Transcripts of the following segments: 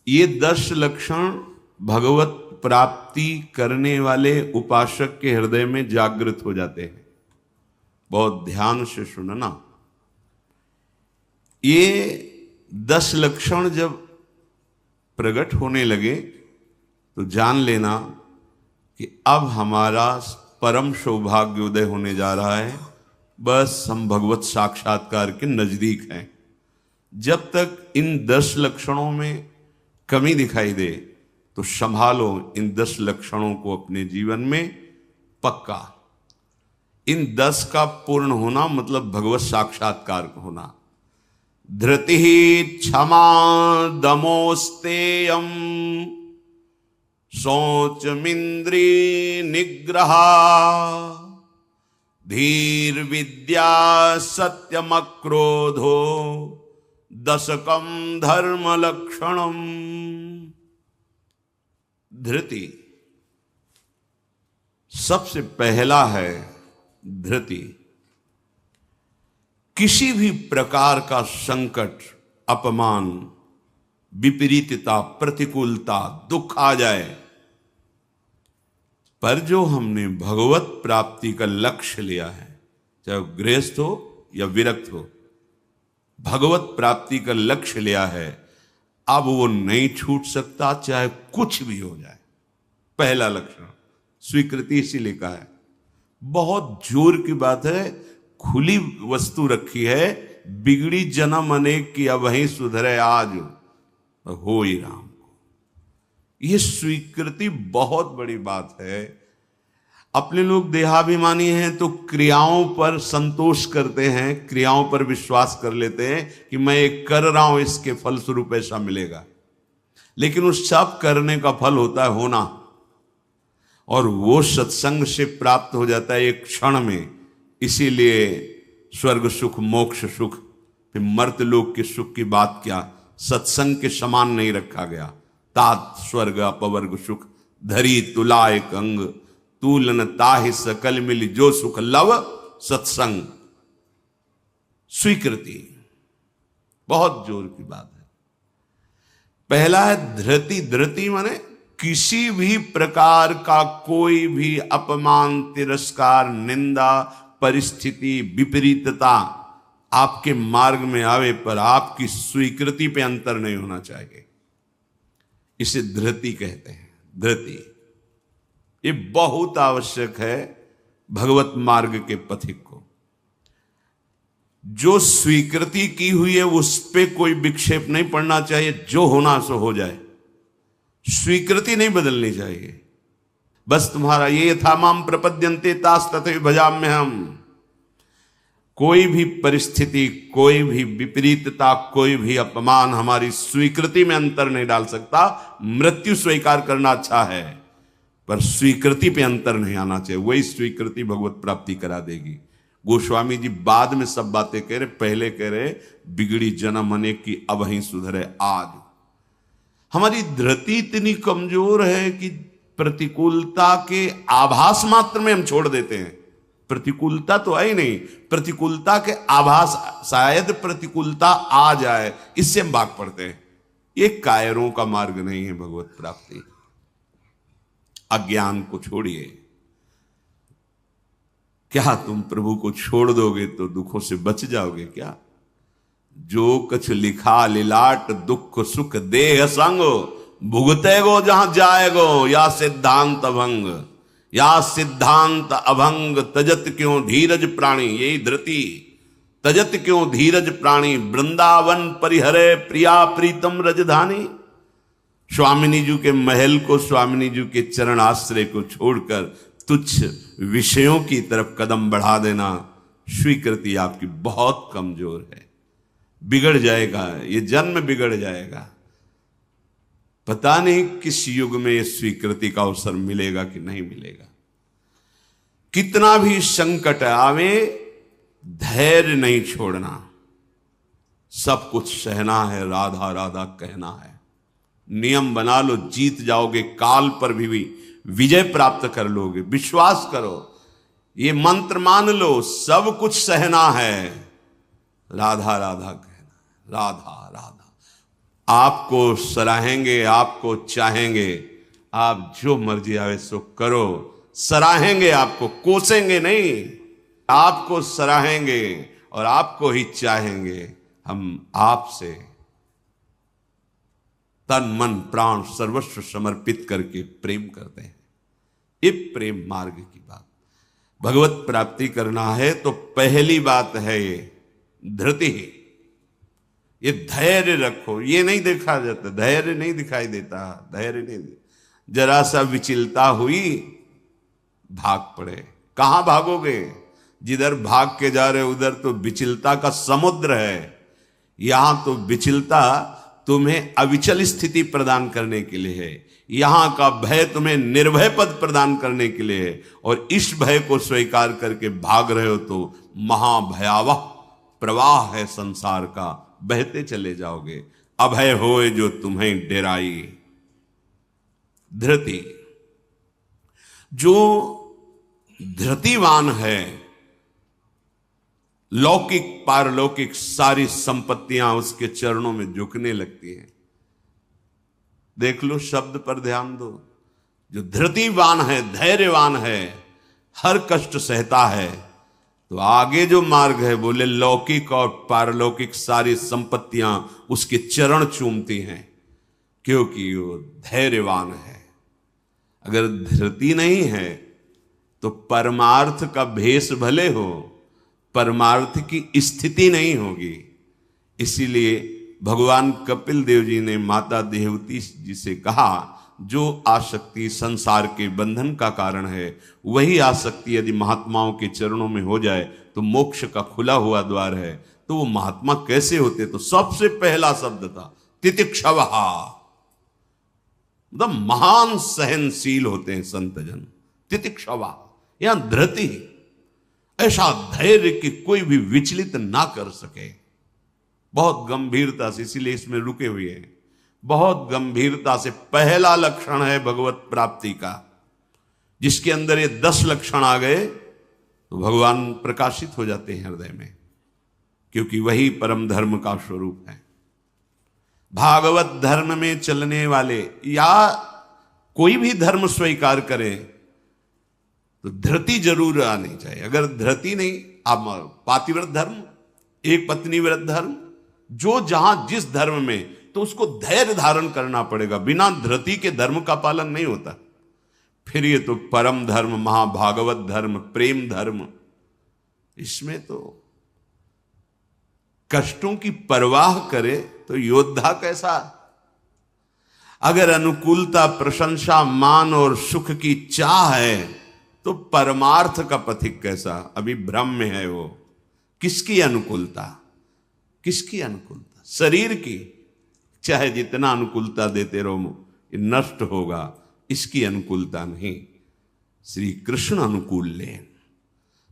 ये 10 लक्षण भगवत प्राप्ति करने वाले उपासक के हृदय में जागृत हो जाते हैं। बहुत ध्यान से सुनना। ये 10 लक्षण जब प्रकट होने लगे तो जान लेना कि अब हमारा परम सौभाग्य उदय होने जा रहा है। बस हम भगवत साक्षात्कार के नजदीक हैं। जब तक इन 10 लक्षणों में कमी दिखाई दे तो संभालो इन 10 लक्षणों को अपने जीवन में पक्का। इन 10 का पूर्ण होना मतलब भगवत साक्षात्कार होना। धृति क्षमा दमोस्तेयम शौचमिंद्री निग्रहा धीर विद्या सत्यमक्रोधो दशकम धर्म लक्षणम। धृति सबसे पहला है। धृति किसी भी प्रकार का संकट, अपमान, विपरीतता, प्रतिकूलता, दुख आ जाए, पर जो हमने भगवत प्राप्ति का लक्ष्य लिया है, चाहे गृहस्थ हो या विरक्त हो, भगवत प्राप्ति का लक्ष्य लिया है, अब वो नहीं छूट सकता, चाहे कुछ भी हो जाए। पहला लक्षण स्वीकृति इसीलिए कहा है। बहुत जोर की बात है। खुली वस्तु रखी है, बिगड़ी जन्म अनेक की अब वहीं सुधरे आज हो ही राम को। यह स्वीकृति बहुत बड़ी बात है। अपने लोग देहाभिमानी हैं तो क्रियाओं पर संतोष करते हैं, क्रियाओं पर विश्वास कर लेते हैं कि मैं एक कर रहा हूं, इसके फलस्वरूप ऐसा मिलेगा। लेकिन उस सब करने का फल होता है होना, और वो सत्संग से प्राप्त हो जाता है एक क्षण में। इसीलिए स्वर्ग सुख, मोक्ष सुख, फिर मर्त्यलोक के सुख की बात क्या, सत्संग के समान नहीं रखा गया। तात स्वर्ग अपवर्ग सुख धरी तुला एक अंग तूलन ताहि सकल मिली जो सुख लव सत्संग। स्वीकृति बहुत जोर की बात है। पहला है धृति। धृति माने किसी भी प्रकार का कोई भी अपमान, तिरस्कार, निंदा, परिस्थिति, विपरीतता आपके मार्ग में आवे पर आपकी स्वीकृति पे अंतर नहीं होना चाहिए। इसे धृति कहते हैं। धृति ये बहुत आवश्यक है भगवत मार्ग के पथिक को। जो स्वीकृति की हुई है उस पे कोई विक्षेप नहीं पड़ना चाहिए। जो होना सो हो जाए, स्वीकृति नहीं बदलनी चाहिए। बस तुम्हारा ये था माम प्रपद्यन्ते तास तथैव भजाम्य हम। कोई भी परिस्थिति, कोई भी विपरीतता, कोई भी अपमान हमारी स्वीकृति में अंतर नहीं डाल सकता। मृत्यु स्वीकार करना अच्छा है, पर स्वीकृति पे अंतर नहीं आना चाहिए। वही स्वीकृति भगवत प्राप्ति करा देगी। गोस्वामी जी बाद में सब बातें कह रहे, पहले कह रहे बिगड़ी जन्म अनेक की अब वहीं सुधरे आज। हमारी धृति इतनी कमजोर है कि प्रतिकूलता के आभास मात्र में हम छोड़ देते हैं। प्रतिकूलता तो है ही नहीं, प्रतिकूलता के आभास, शायद प्रतिकूलता आ जाए, इससे हम भाग पड़ते हैं। ये कायरों का मार्ग नहीं है भगवत प्राप्ति। अज्ञान को छोड़िए। क्या तुम प्रभु को छोड़ दोगे तो दुखों से बच जाओगे क्या? जो कछ लिखा लिलाट दुख सुख देह संग भुगते गो जहां जाएगो या सिद्धांत अभंग। या सिद्धांत अभंग तजत क्यों धीरज प्राणी। यही धृति। तजत क्यों धीरज प्राणी वृंदावन परिहरे प्रिया प्रीतम रजधानी। स्वामिनी जी के महल को, स्वामिनी जी के चरण आश्रय को छोड़कर तुच्छ विषयों की तरफ कदम बढ़ा देना, स्वीकृति आपकी बहुत कमजोर है। बिगड़ जाएगा, ये जन्म बिगड़ जाएगा। पता नहीं किस युग में ये स्वीकृति का अवसर मिलेगा कि नहीं मिलेगा। कितना भी संकट आवे, धैर्य नहीं छोड़ना। सब कुछ सहना है, राधा राधा कहना है। नियम बना लो, जीत जाओगे। काल पर भी विजय प्राप्त कर लोगे। विश्वास करो, ये मंत्र मान लो, सब कुछ सहना है, राधा राधा कहना, राधा राधा। आपको सराहेंगे, आपको चाहेंगे, आप जो मर्जी आवे सो करो। सराहेंगे आपको, कोसेंगे नहीं, आपको सराहेंगे और आपको ही चाहेंगे। हम आपसे तन मन प्राण सर्वस्व समर्पित करके प्रेम करते हैं। ये प्रेम मार्ग की बात। भगवत प्राप्ति करना है तो पहली बात है ये धृति, ये धैर्य रखो। ये नहीं देखा जाता, धैर्य नहीं दिखाई देता, धैर्य नहीं। जरा सा विचलता हुई, भाग पड़े। कहां भागोगे? जिधर भाग के जा रहे उधर तो विचलता का समुद्र है। यहां तो विचलता तुम्हें अविचल स्थिति प्रदान करने के लिए है। यहां का भय तुम्हें निर्भय पद प्रदान करने के लिए है। और इस भय को स्वीकार करके भाग रहे हो तो महाभयावह प्रवाह है संसार का, बहते चले जाओगे। अभय होए जो तुम्हें डेराई। धृति, जो धृतिवान है, लौकिक पारलौकिक सारी संपत्तियां उसके चरणों में झुकने लगती हैं। देख लो, शब्द पर ध्यान दो। जो धृतिवान है, धैर्यवान है, हर कष्ट सहता है, तो आगे जो मार्ग है बोले लौकिक और पारलौकिक सारी संपत्तियां उसके चरण चूमती हैं, क्योंकि वो धैर्यवान है। अगर धृति नहीं है तो परमार्थ का भेष भले हो, परमार्थ की स्थिति नहीं होगी। इसीलिए भगवान कपिल देव जी ने माता देवती जी से कहा, जो आसक्ति संसार के बंधन का कारण है, वही आसक्ति यदि महात्माओं के चरणों में हो जाए तो मोक्ष का खुला हुआ द्वार है। तो वो महात्मा कैसे होते? तो सबसे पहला शब्द था तितिक्षवः, मतलब महान सहनशील होते हैं संत जन। तितिक्षवः, यहां धृति, ऐसा धैर्य कि कोई भी विचलित ना कर सके। बहुत गंभीरता से, इसीलिए इसमें रुके हुए हैं। बहुत गंभीरता से पहला लक्षण है भगवत प्राप्ति का। जिसके अंदर ये 10 लक्षण आ गए तो भगवान प्रकाशित हो जाते हैं हृदय में, क्योंकि वही परम धर्म का स्वरूप है। भागवत धर्म में चलने वाले या कोई भी धर्म स्वीकार करें तो धृति जरूर आनी चाहिए। अगर धृति नहीं, आप पातिव्रत धर्म, एक पत्नी व्रत धर्म, जो जहां जिस धर्म में, तो उसको धैर्य धारण करना पड़ेगा। बिना धृति के धर्म का पालन नहीं होता। फिर ये तो परम धर्म, महाभागवत धर्म, प्रेम धर्म, इसमें तो कष्टों की परवाह करे तो योद्धा कैसा। अगर अनुकूलता, प्रशंसा, मान और सुख की चाह है तो परमार्थ का पथिक कैसा। अभी भ्रम में है वो। किसकी अनुकूलता? किसकी अनुकूलता? शरीर की। चाहे जितना अनुकूलता देते रहो, ये नष्ट होगा। इसकी अनुकूलता नहीं। श्री कृष्ण अनुकूल लें।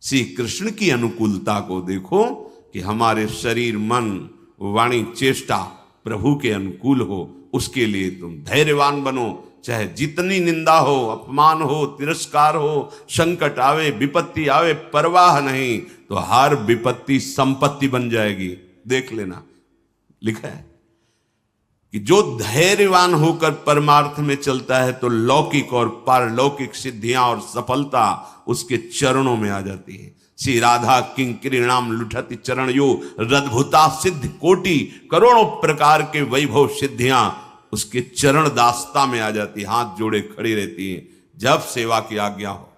श्री कृष्ण की अनुकूलता को देखो कि हमारे शरीर, मन, वाणी, चेष्टा प्रभु के अनुकूल हो। उसके लिए तुम धैर्यवान बनो। चाहे जितनी निंदा हो, अपमान हो, तिरस्कार हो, संकट आवे, विपत्ति आवे, परवाह नहीं। तो हर विपत्ति संपत्ति बन जाएगी। देख लेना, लिखा है कि जो धैर्यवान होकर परमार्थ में चलता है तो लौकिक और पारलौकिक सिद्धियां और सफलता उसके चरणों में आ जाती है। श्री राधा किंकरीणाम लुठति चरण यो रद्भुता सिद्ध कोटि, करोड़ों प्रकार के वैभव सिद्धियां उसके चरण दास्ता में आ जाती, हाथ जोड़े खड़ी रहती हैं जब सेवा की आज्ञा हो।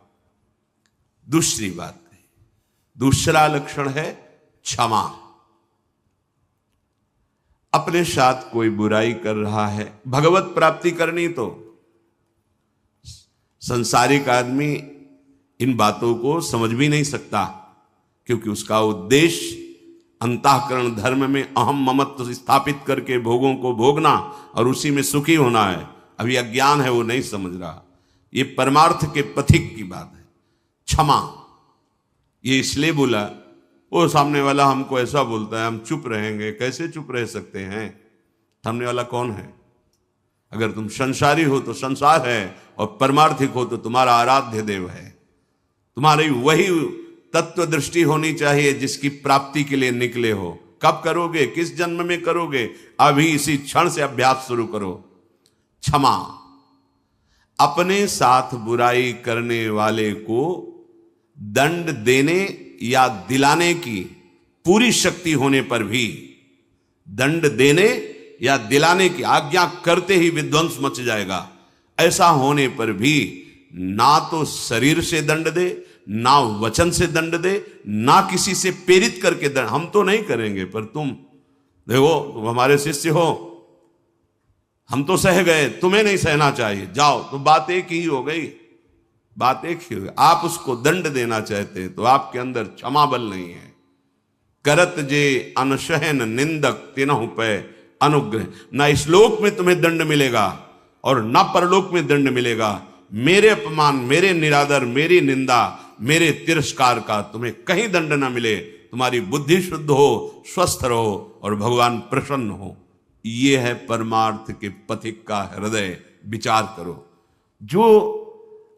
दूसरी बात है, दूसरा लक्षण है क्षमा। अपने साथ कोई बुराई कर रहा है, भगवत प्राप्ति करनी तो संसारिक आदमी इन बातों को समझ भी नहीं सकता, क्योंकि उसका उद्देश्य अंतःकरण धर्म में अहम ममत्व स्थापित करके भोगों को भोगना और उसी में सुखी होना है। अभी अज्ञान है, वो नहीं समझ रहा। ये परमार्थ के पथिक की बात है। क्षमा, ये इसलिए बोला, वो सामने वाला हमको ऐसा बोलता है, हम चुप रहेंगे। कैसे चुप रह सकते हैं? सामने वाला कौन है? अगर तुम संसारी हो तो संसार है, और परमार्थिक हो तो तुम्हारा आराध्य देव है। तुम्हारी वही तत्व दृष्टि होनी चाहिए जिसकी प्राप्ति के लिए निकले हो। कब करोगे, किस जन्म में करोगे? अभी इसी क्षण से अभ्यास शुरू करो। क्षमा, अपने साथ बुराई करने वाले को दंड देने या दिलाने की पूरी शक्ति होने पर भी, दंड देने या दिलाने की आज्ञा करते ही विध्वंस मच जाएगा, ऐसा होने पर भी ना तो शरीर से दंड दे, ना वचन से दंड दे, ना किसी से प्रेरित करके दंड। हम तो नहीं करेंगे, पर तुम देखो, तुम हमारे शिष्य हो, हम तो सह गए, तुम्हें नहीं सहना चाहिए, जाओ। तो बात एक ही हो गई, बात एक ही हो गई। आप उसको दंड देना चाहते हैं तो आपके अंदर क्षमा बल नहीं है। करत जे अनशहन निंदक तिनहु पे अनुग्रह। ना इस लोक में तुम्हें दंड मिलेगा और ना परलोक में दंड मिलेगा। मेरे अपमान, मेरे निरादर, मेरी निंदा, मेरे तिरस्कार का तुम्हें कहीं दंड ना मिले। तुम्हारी बुद्धि शुद्ध हो, स्वस्थ रहो और भगवान प्रसन्न हो। ये है परमार्थ के पथिक का हृदय। विचार करो, जो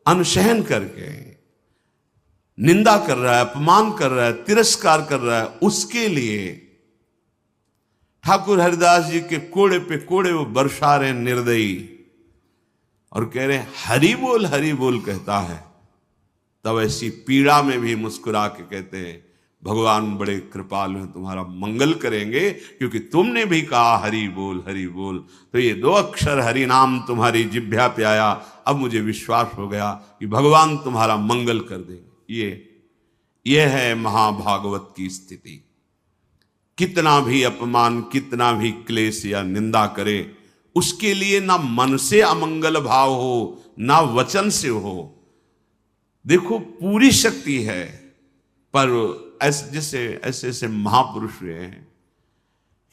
अनशहन करके निंदा कर रहा है, अपमान कर रहा है, तिरस्कार कर रहा है, उसके लिए ठाकुर हरिदास जी के कोड़े पे कोड़े वो बरसा रहे निर्दयी और कह रहे हरि बोल कहता है। तब ऐसी पीड़ा में भी मुस्कुरा के कहते हैं भगवान बड़े कृपालु हैं, तुम्हारा मंगल करेंगे, क्योंकि तुमने भी कहा हरि बोल हरि बोल। तो ये 2 अक्षर हरि नाम तुम्हारी जिह्वा पे आया, अब मुझे विश्वास हो गया कि भगवान तुम्हारा मंगल कर देंगे। ये है महाभागवत की स्थिति। कितना भी अपमान, कितना भी क्लेश या निंदा करे, उसके लिए ना मन से अमंगल भाव हो, ना वचन से हो। देखो, पूरी शक्ति है, पर ऐसे ऐसे महापुरुष हुए हैं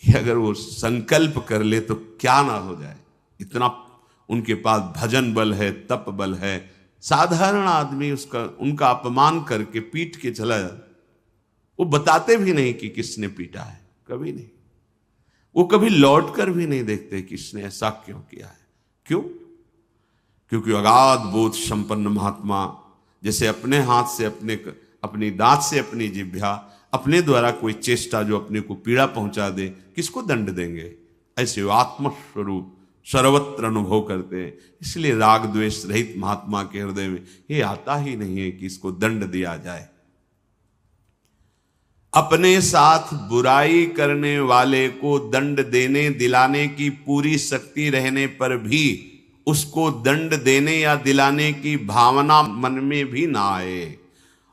कि अगर वो संकल्प कर ले तो क्या ना हो जाए। इतना उनके पास भजन बल है, तप बल है। साधारण आदमी उनका अपमान करके पीट के चला जाता, वो बताते भी नहीं कि किसने पीटा है, कभी नहीं। वो कभी लौट कर भी नहीं देखते किसने ऐसा क्यों किया है। क्यों? क्योंकि अगाध बोध संपन्न महात्मा जैसे अपने हाथ से, अपनी दांत से अपनी जिह्वा, अपने द्वारा कोई चेष्टा जो अपने को पीड़ा पहुंचा दे, किसको दंड देंगे? ऐसे वो आत्मस्वरूप सर्वत्र अनुभव करते हैं। इसलिए राग द्वेष रहित महात्मा के हृदय में ये आता ही नहीं है कि इसको दंड दिया जाए। अपने साथ बुराई करने वाले को दंड देने दिलाने की पूरी शक्ति रहने पर भी उसको दंड देने या दिलाने की भावना मन में भी ना आए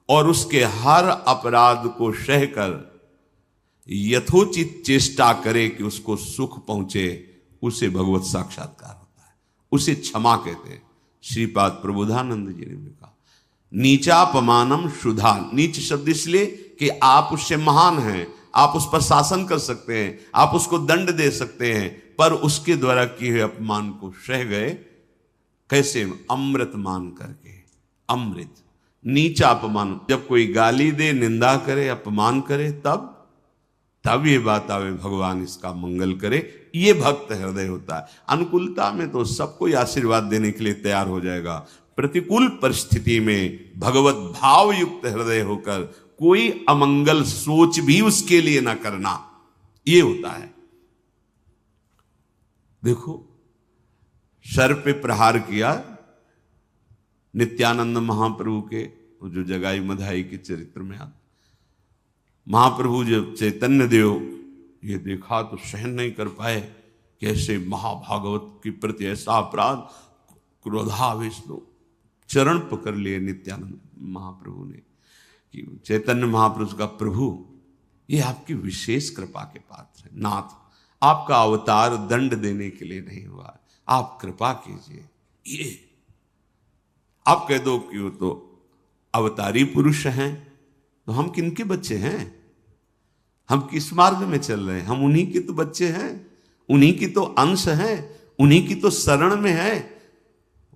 और उसके हर अपराध को सहकर यथोचित चेष्टा करे कि उसको सुख पहुंचे, उसे भगवत साक्षात्कार होता है, उसे क्षमा कहते हैं। श्रीपाद प्रबोधानंद जी ने भी कहा, नीचापमानम शुद्धा। नीच शब्द इसलिए कि आप उससे महान हैं, आप उस पर शासन कर सकते हैं, आप उसको दंड दे सकते हैं, पर उसके द्वारा किए हुए अपमान को सह गए। कैसे? अमृत मान करके। अमृत, नीचा अपमान। जब कोई गाली दे, निंदा करे, अपमान करे, तब ये बात आवे भगवान इसका मंगल करे। ये भक्त हृदय होता है। अनुकूलता में तो सबको आशीर्वाद देने के लिए तैयार हो जाएगा। प्रतिकूल परिस्थिति में भगवत भाव युक्त हृदय होकर कोई अमंगल सोच भी उसके लिए ना करना, ये होता है। देखो, सर पे प्रहार किया नित्यानंद महाप्रभु के, जो जगाई मधाई के चरित्र में आता। महाप्रभु जब चैतन्य देव ये देखा तो सहन नहीं कर पाए, कैसे महाभागवत के प्रति ऐसा अपराध। क्रोधावेश लोग चरण पकड़ लिए नित्यानंद महाप्रभु ने कि चैतन्य महाप्रभु का, प्रभु ये आपकी विशेष कृपा के पात्र है। नाथ, आपका अवतार दंड देने के लिए नहीं हुआ, आप कृपा कीजिए। ये आप कह दो कि वो तो अवतारी पुरुष हैं, तो हम किनके बच्चे हैं? हम किस मार्ग में चल रहे हैं? हम उन्हीं के तो बच्चे हैं, उन्हीं की तो अंश हैं, उन्हीं की तो शरण में है।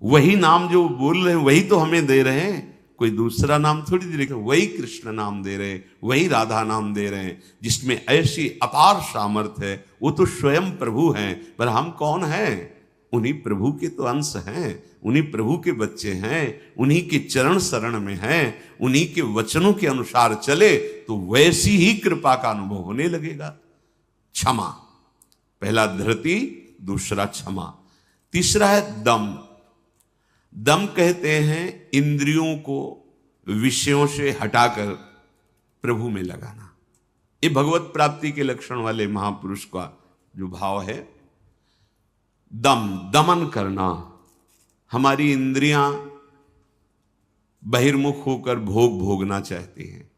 वही नाम जो बोल रहे हैं वही तो हमें दे रहे हैं, कोई दूसरा नाम थोड़ी दे रहे। वही कृष्ण नाम दे रहे हैं, वही राधा नाम दे रहे हैं, जिसमें ऐसी अपार सामर्थ्य है। वो तो स्वयं प्रभु हैं, पर हम कौन हैं? उन्हीं प्रभु के तो अंश हैं, उन्हीं प्रभु के बच्चे हैं, उन्हीं के चरण शरण में हैं, उन्हीं के वचनों के अनुसार चले तो वैसी ही कृपा का अनुभव होने लगेगा। क्षमा। पहला धृति, दूसरा क्षमा। तीसरा है दम। दम कहते हैं इंद्रियों को विषयों से हटाकर प्रभु में लगाना। ये भगवत प्राप्ति के लक्षण वाले महापुरुष का जो भाव है। दम, दमन करना। हमारी इंद्रियां बहिर्मुख होकर भोग भोगना चाहती हैं,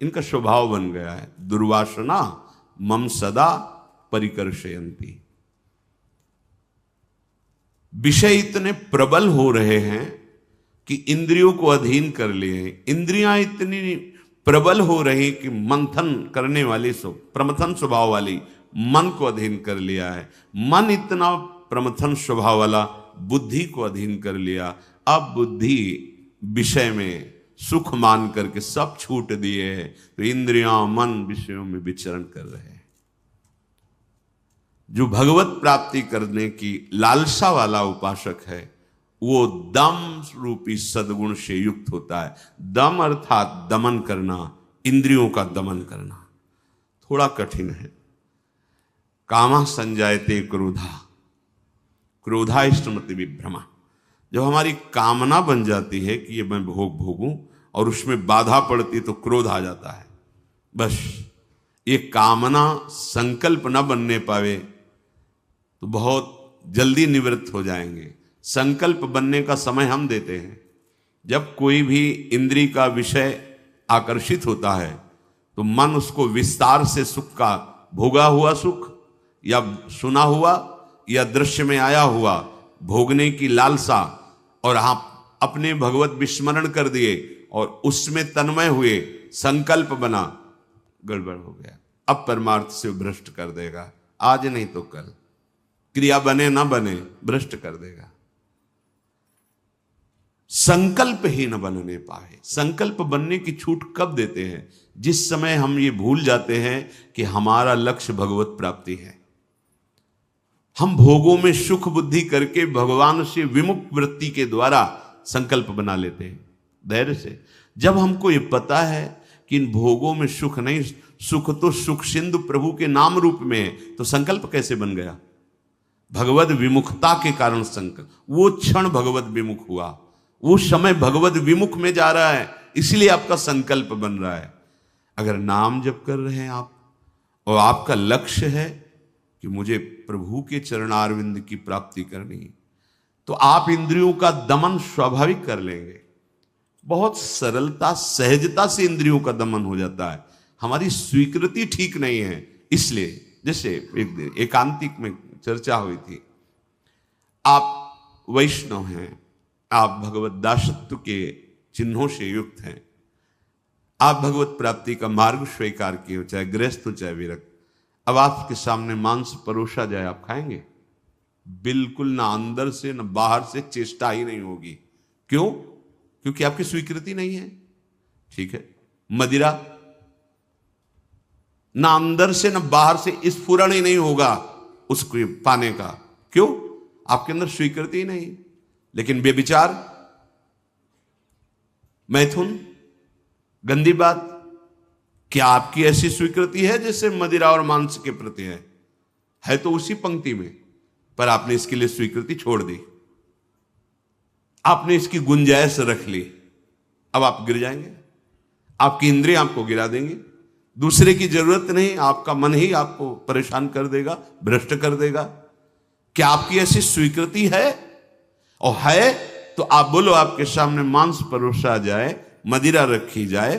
इनका स्वभाव बन गया है। दुर्वासना मम सदा परिकर्षयन्ति। विषय इतने प्रबल हो रहे हैं कि इंद्रियों को अधीन कर लिए हैं। इंद्रियां इतनी प्रबल हो रही कि मंथन करने वाली प्रमथन स्वभाव वाली मन को अधीन कर लिया है। मन इतना प्रमथन स्वभाव वाला बुद्धि को अधीन कर लिया। अब बुद्धि विषय में सुख मान करके सब छूट दिए हैं, तो इंद्रियां मन विषयों में विचरण कर रहे हैं। जो भगवत प्राप्ति करने की लालसा वाला उपासक है वो दम रूपी सद्गुण से युक्त होता है। दम अर्थात दमन करना, इंद्रियों का दमन करना। थोड़ा कठिन है। कामा संजायते क्रोधा, क्रोधा स्मृति विभ्रमा। जब हमारी कामना बन जाती है कि ये मैं भोग भोगूं और उसमें बाधा पड़ती तो क्रोध आ जाता है। बस ये कामना संकल्प न बनने पावे तो बहुत जल्दी निवृत्त हो जाएंगे। संकल्प बनने का समय हम देते हैं। जब कोई भी इंद्री का विषय आकर्षित होता है तो मन उसको विस्तार से सुख का, भोगा हुआ सुख या सुना हुआ या दृश्य में आया हुआ भोगने की लालसा, और आप अपने भगवत विस्मरण कर दिए और उसमें तन्मय हुए, संकल्प बना, गड़बड़ हो गया। अब परमार्थ से भ्रष्ट कर देगा। आज नहीं तो कल, क्रिया बने ना बने, भ्रष्ट कर देगा। संकल्प ही न बनने पाए। संकल्प बनने की छूट कब देते हैं? जिस समय हम ये भूल जाते हैं कि हमारा लक्ष्य भगवत प्राप्ति है। हम भोगों में सुख बुद्धि करके भगवान से विमुख वृत्ति के द्वारा संकल्प बना लेते हैं धैर्य से। जब हमको ये पता है कि इन भोगों में सुख नहीं, सुख तो सुख सिंधु प्रभु के नाम रूप में है, तो संकल्प कैसे बन गया? भगवत विमुखता के कारण संकल्प। वो क्षण भगवत विमुख हुआ, वो समय भगवत विमुख में जा रहा है, इसलिए आपका संकल्प बन रहा है। अगर नाम जप कर रहे हैं आप और आपका लक्ष्य है कि मुझे प्रभु के चरणारविंद की प्राप्ति करनी, तो आप इंद्रियों का दमन स्वाभाविक कर लेंगे। बहुत सरलता सहजता से इंद्रियों का दमन हो जाता है। हमारी स्वीकृति ठीक नहीं है, इसलिए जैसे एक एकांतिक में चर्चा हुई थी, आप वैष्णव हैं, आप भगवत दासत्व के चिन्हों से युक्त हैं, आप भगवत प्राप्ति का मार्ग स्वीकार किए हो, चाहे गृहस्थ हो चाहे विरक्त। अब आपके सामने मांस परोसा जाए, आप खाएंगे? बिल्कुल ना, अंदर से ना बाहर से चेष्टा ही नहीं होगी। क्यों? क्योंकि आपकी स्वीकृति नहीं है। ठीक है, मदिरा ना अंदर से ना बाहर से स्फुरण ही नहीं होगा उसको पाने का। क्यों? आपके अंदर स्वीकृति ही नहीं। लेकिन बेविचार, मैथुन, गंदी बात, क्या आपकी ऐसी स्वीकृति है जैसे मदिरा और मांस के प्रति है तो उसी पंक्ति में, पर आपने इसके लिए स्वीकृति छोड़ दी, आपने इसकी गुंजाइश रख ली। अब आप गिर जाएंगे, आपकी इंद्रियां आपको गिरा देंगी। दूसरे की जरूरत नहीं, आपका मन ही आपको परेशान कर देगा, भ्रष्ट कर देगा। क्या आपकी ऐसी स्वीकृति है? और है तो आप बोलो, आपके सामने मांस परोसा जाए, मदिरा रखी जाए,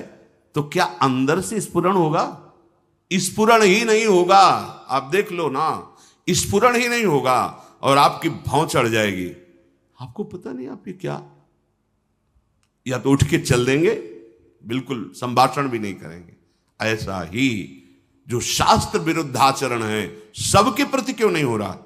तो क्या अंदर से स्फुरण होगा? स्फुरण ही नहीं होगा। आप देख लो ना, स्फुरण ही नहीं होगा और आपकी भौं चढ़ जाएगी। आपको पता नहीं आप ये क्या, या तो उठ के चल देंगे, बिल्कुल संभाषण भी नहीं करेंगे। ऐसा ही जो शास्त्र विरुद्ध आचरण है, सबके प्रति क्यों नहीं हो रहा?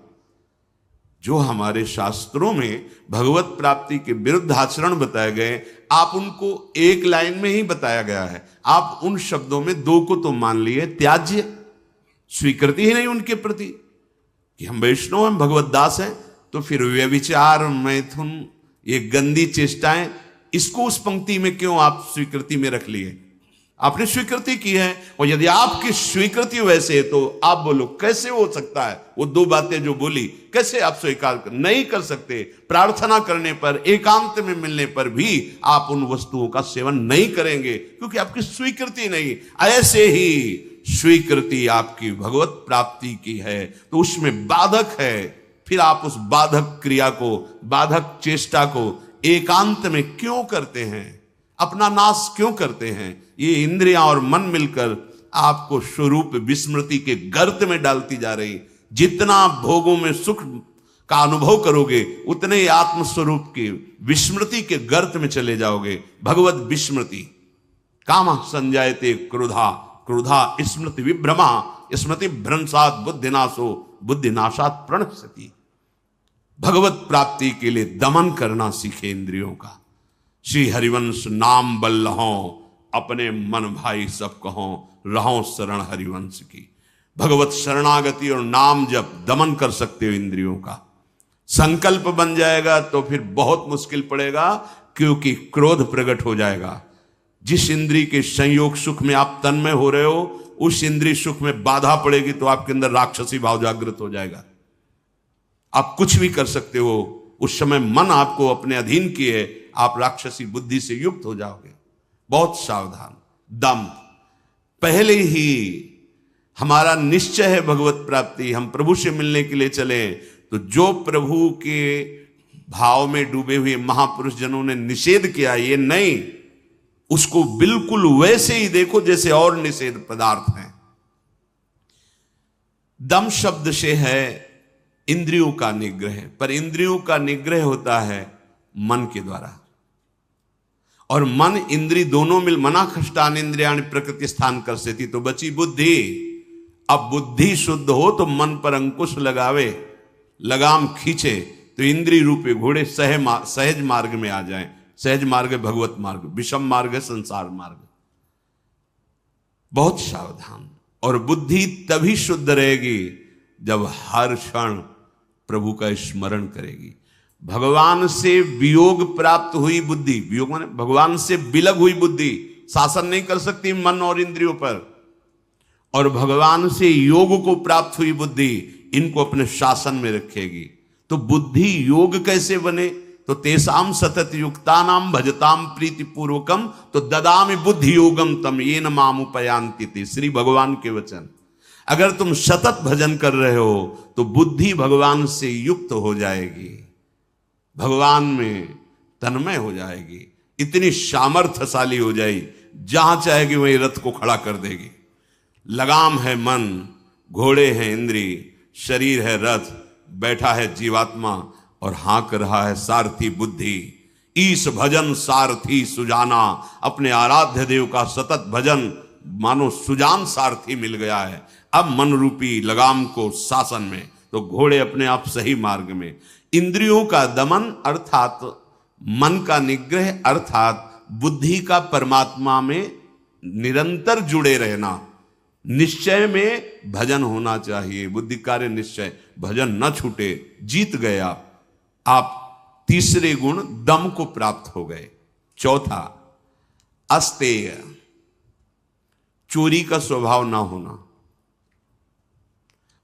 जो हमारे शास्त्रों में भगवत प्राप्ति के विरुद्ध आचरण बताए गए, आप उनको एक लाइन में ही बताया गया है। आप उन शब्दों में दो को तो मान लिए, त्याज्य, स्वीकृति ही नहीं उनके प्रति कि हम वैष्णव हैं, भगवत दास हैं। तो फिर व्यभिचार, मैथुन, ये गंदी चेष्टाएं, इसको उस पंक्ति में क्यों आप स्वीकृति में रख लिए? आपने स्वीकृति की है, और यदि आपकी स्वीकृति वैसे है तो आप बोलो कैसे हो सकता है वो दो बातें जो बोली, कैसे आप स्वीकार नहीं कर सकते? प्रार्थना करने पर, एकांत में मिलने पर भी आप उन वस्तुओं का सेवन नहीं करेंगे क्योंकि आपकी स्वीकृति नहीं। ऐसे ही स्वीकृति आपकी भगवत प्राप्ति की है तो उसमें बाधक है, फिर आप उस बाधक क्रिया को, बाधक चेष्टा को एकांत में क्यों करते हैं? अपना नाश क्यों करते हैं? ये इंद्रियां और मन मिलकर आपको स्वरूप विस्मृति के गर्त में डालती जा रही। जितना भोगों में सुख का अनुभव करोगे उतने ही आत्मस्वरूप की विस्मृति के गर्त में चले जाओगे। भगवत विस्मृति, काम संजायते क्रोधा, क्रोधा स्मृति विभ्रमा, स्मृति भ्रंशात बुद्धिनाशो, बुद्धिनाशात प्रणश्यति। भगवत प्राप्ति के लिए दमन करना सीखे इंद्रियों का। श्री हरिवंश नाम बल हों, अपने मन भाई सब कहों, रहों शरण हरिवंश की। भगवत शरणागति और नाम जब दमन कर सकते हो इंद्रियों का, संकल्प बन जाएगा तो फिर बहुत मुश्किल पड़ेगा क्योंकि क्रोध प्रकट हो जाएगा। जिस इंद्री के संयोग सुख में आप तन्मय हो रहे हो, उस इंद्रिय सुख में बाधा पड़ेगी तो आपके अंदर राक्षसी भाव जागृत हो जाएगा। आप कुछ भी कर सकते हो, उस समय मन आपको अपने अधीन किए, आप राक्षसी बुद्धि से युक्त हो जाओगे। बहुत सावधान। दम, पहले ही हमारा निश्चय है भगवत प्राप्ति, हम प्रभु से मिलने के लिए चले, तो जो प्रभु के भाव में डूबे हुए महापुरुष जनों ने निषेध किया, ये नहीं, उसको बिल्कुल वैसे ही देखो जैसे और निषेध पदार्थ हैं। दम शब्द से है इंद्रियों का निग्रह, पर इंद्रियों का निग्रह होता है मन के द्वारा, और मन इंद्री दोनों मिल मना खष्टान इंद्रियाणि प्रकृति स्थान कर सेती, तो बची बुद्धि। अब बुद्धि शुद्ध हो तो मन पर अंकुश लगावे, लगाम खींचे तो इंद्रिय रूपे घोड़े सहज मार्ग में आ जाएं। सहज मार्ग है भगवत मार्ग, विषम मार्ग है संसार मार्ग। बहुत सावधान। और बुद्धि तभी शुद्ध रहेगी जब हर क्षण प्रभु का स्मरण करेगी। भगवान से वियोग प्राप्त हुई बुद्धि, वियोग माने भगवान से विलग हुई बुद्धि शासन नहीं कर सकती मन और इंद्रियों पर, और भगवान से योग को प्राप्त हुई बुद्धि इनको अपने शासन में रखेगी। तो बुद्धि योग कैसे बने? तो तेसाम सतत युक्तानाम भजताम प्रीति पूर्वकम तो ददामि बुद्धि योगम तम येन माम उपयांति ते। श्री भगवान के वचन। अगर तुम सतत भजन कर रहे हो तो बुद्धि भगवान से युक्त हो जाएगी, भगवान में तन्मय हो जाएगी, इतनी सामर्थ्यशाली हो जाएगी, जहां चाहेगी वहीं रथ को खड़ा कर देगी। लगाम है मन, घोड़े हैं इंद्री, शरीर है रथ, बैठा है जीवात्मा और हाँक रहा है सारथी बुद्धि। ईश भजन सारथी सुजाना, अपने आराध्य देव का सतत भजन मानो सुजान सारथी मिल गया है। अब मन रूपी लगाम को शासन में, तो घोड़े अपने आप सही मार्ग में। इंद्रियों का दमन अर्थात मन का निग्रह, अर्थात बुद्धि का परमात्मा में निरंतर जुड़े रहना। निश्चय में भजन होना चाहिए, बुद्धि कार्य निश्चय, भजन न छूटे। जीत गए आप तीसरे गुण दम को प्राप्त हो गए। चौथा अस्तेय, चोरी का स्वभाव ना होना।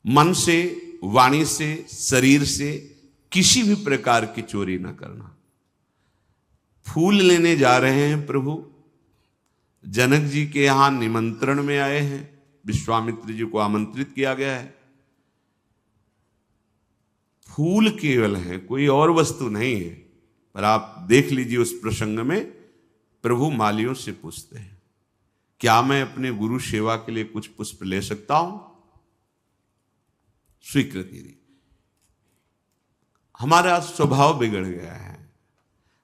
मन से, वाणी से, शरीर से किसी भी प्रकार की चोरी ना करना। फूल लेने जा रहे हैं प्रभु, जनक जी के यहां निमंत्रण में आए हैं, विश्वामित्र जी को आमंत्रित किया गया है। फूल केवल है, कोई और वस्तु नहीं है। पर आप देख लीजिए उस प्रसंग में प्रभु मालियों से पूछते हैं, क्या मैं अपने गुरु सेवा के लिए कुछ पुष्प ले सकता हूं? स्वीकृति दी। हमारा स्वभाव बिगड़ गया है,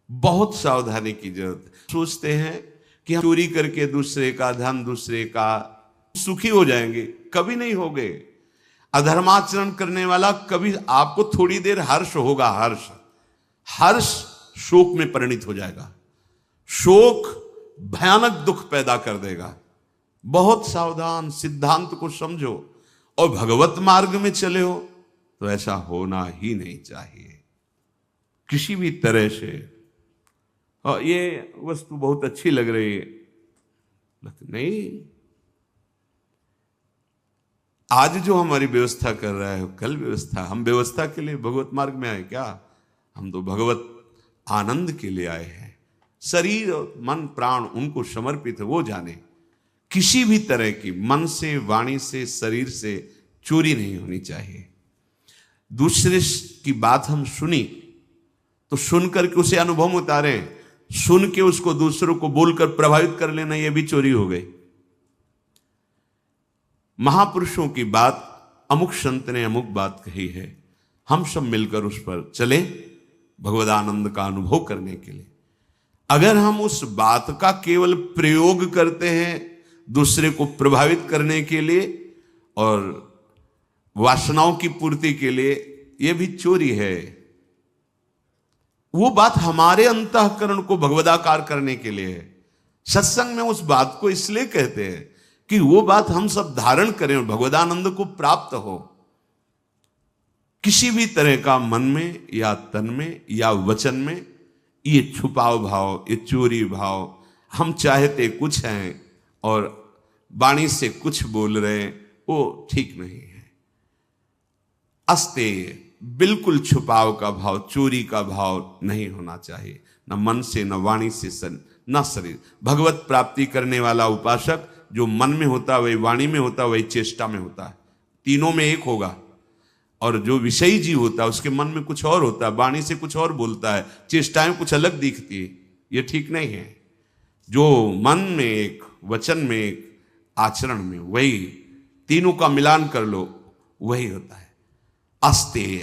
बहुत सावधानी की जरूरत है। सोचते हैं कि हम चोरी करके दूसरे का धन, दूसरे का सुखी हो जाएंगे, कभी नहीं होगे। अधर्माचरण करने वाला कभी, आपको थोड़ी देर हर्ष होगा, हर्ष शोक में परिणित हो जाएगा, शोक भयानक दुख पैदा कर देगा। बहुत सावधान, सिद्धांत को समझो और भगवत मार्ग में चले हो तो ऐसा होना ही नहीं चाहिए किसी भी तरह से। और ये वस्तु बहुत अच्छी लग रही है, नहीं, आज जो हमारी व्यवस्था कर रहा है कल व्यवस्था, हम व्यवस्था के लिए भगवत मार्ग में आए क्या? हम तो भगवत आनंद के लिए आए हैं। शरीर और मन प्राण उनको समर्पित है, वो जाने। किसी भी तरह की मन से, वाणी से, शरीर से चोरी नहीं होनी चाहिए। दूसरे की बात हम सुनी तो सुन करके उसे अनुभव उतारे, सुन के उसको दूसरों को बोलकर प्रभावित कर लेना, यह भी चोरी हो गई। महापुरुषों की बात, अमुक संत ने अमुक बात कही है, हम सब मिलकर उस पर चले भगवद आनंद का अनुभव करने के लिए। अगर हम उस बात का केवल प्रयोग करते हैं दूसरे को प्रभावित करने के लिए और वासनाओं की पूर्ति के लिए, यह भी चोरी है। वो बात हमारे अंतःकरण को भगवदाकार करने के लिए है। सत्संग में उस बात को इसलिए कहते हैं कि वो बात हम सब धारण करें और भगवदानंद को प्राप्त हो। किसी भी तरह का मन में या तन में या वचन में ये छुपाव भाव, ये चोरी भाव, हम चाहते कुछ हैं और वाणी से कुछ बोल रहे हैं, वो ठीक नहीं है। अस्तेय, बिल्कुल छुपाव का भाव, चोरी का भाव नहीं होना चाहिए, न मन से, न वाणी से, न शरीर। भगवत प्राप्ति करने वाला उपासक जो मन में होता है वही वाणी में होता है, वही चेष्टा में होता है, तीनों में एक होगा। और जो विषयी जीव होता है उसके मन में कुछ और होता है, वाणी से कुछ और बोलता है, चेष्टाएं कुछ अलग दिखती है, ये ठीक नहीं है। जो मन में एक, वचन में एक, आचरण में, वही तीनों का मिलान कर लो, वही होता है अस्तेय।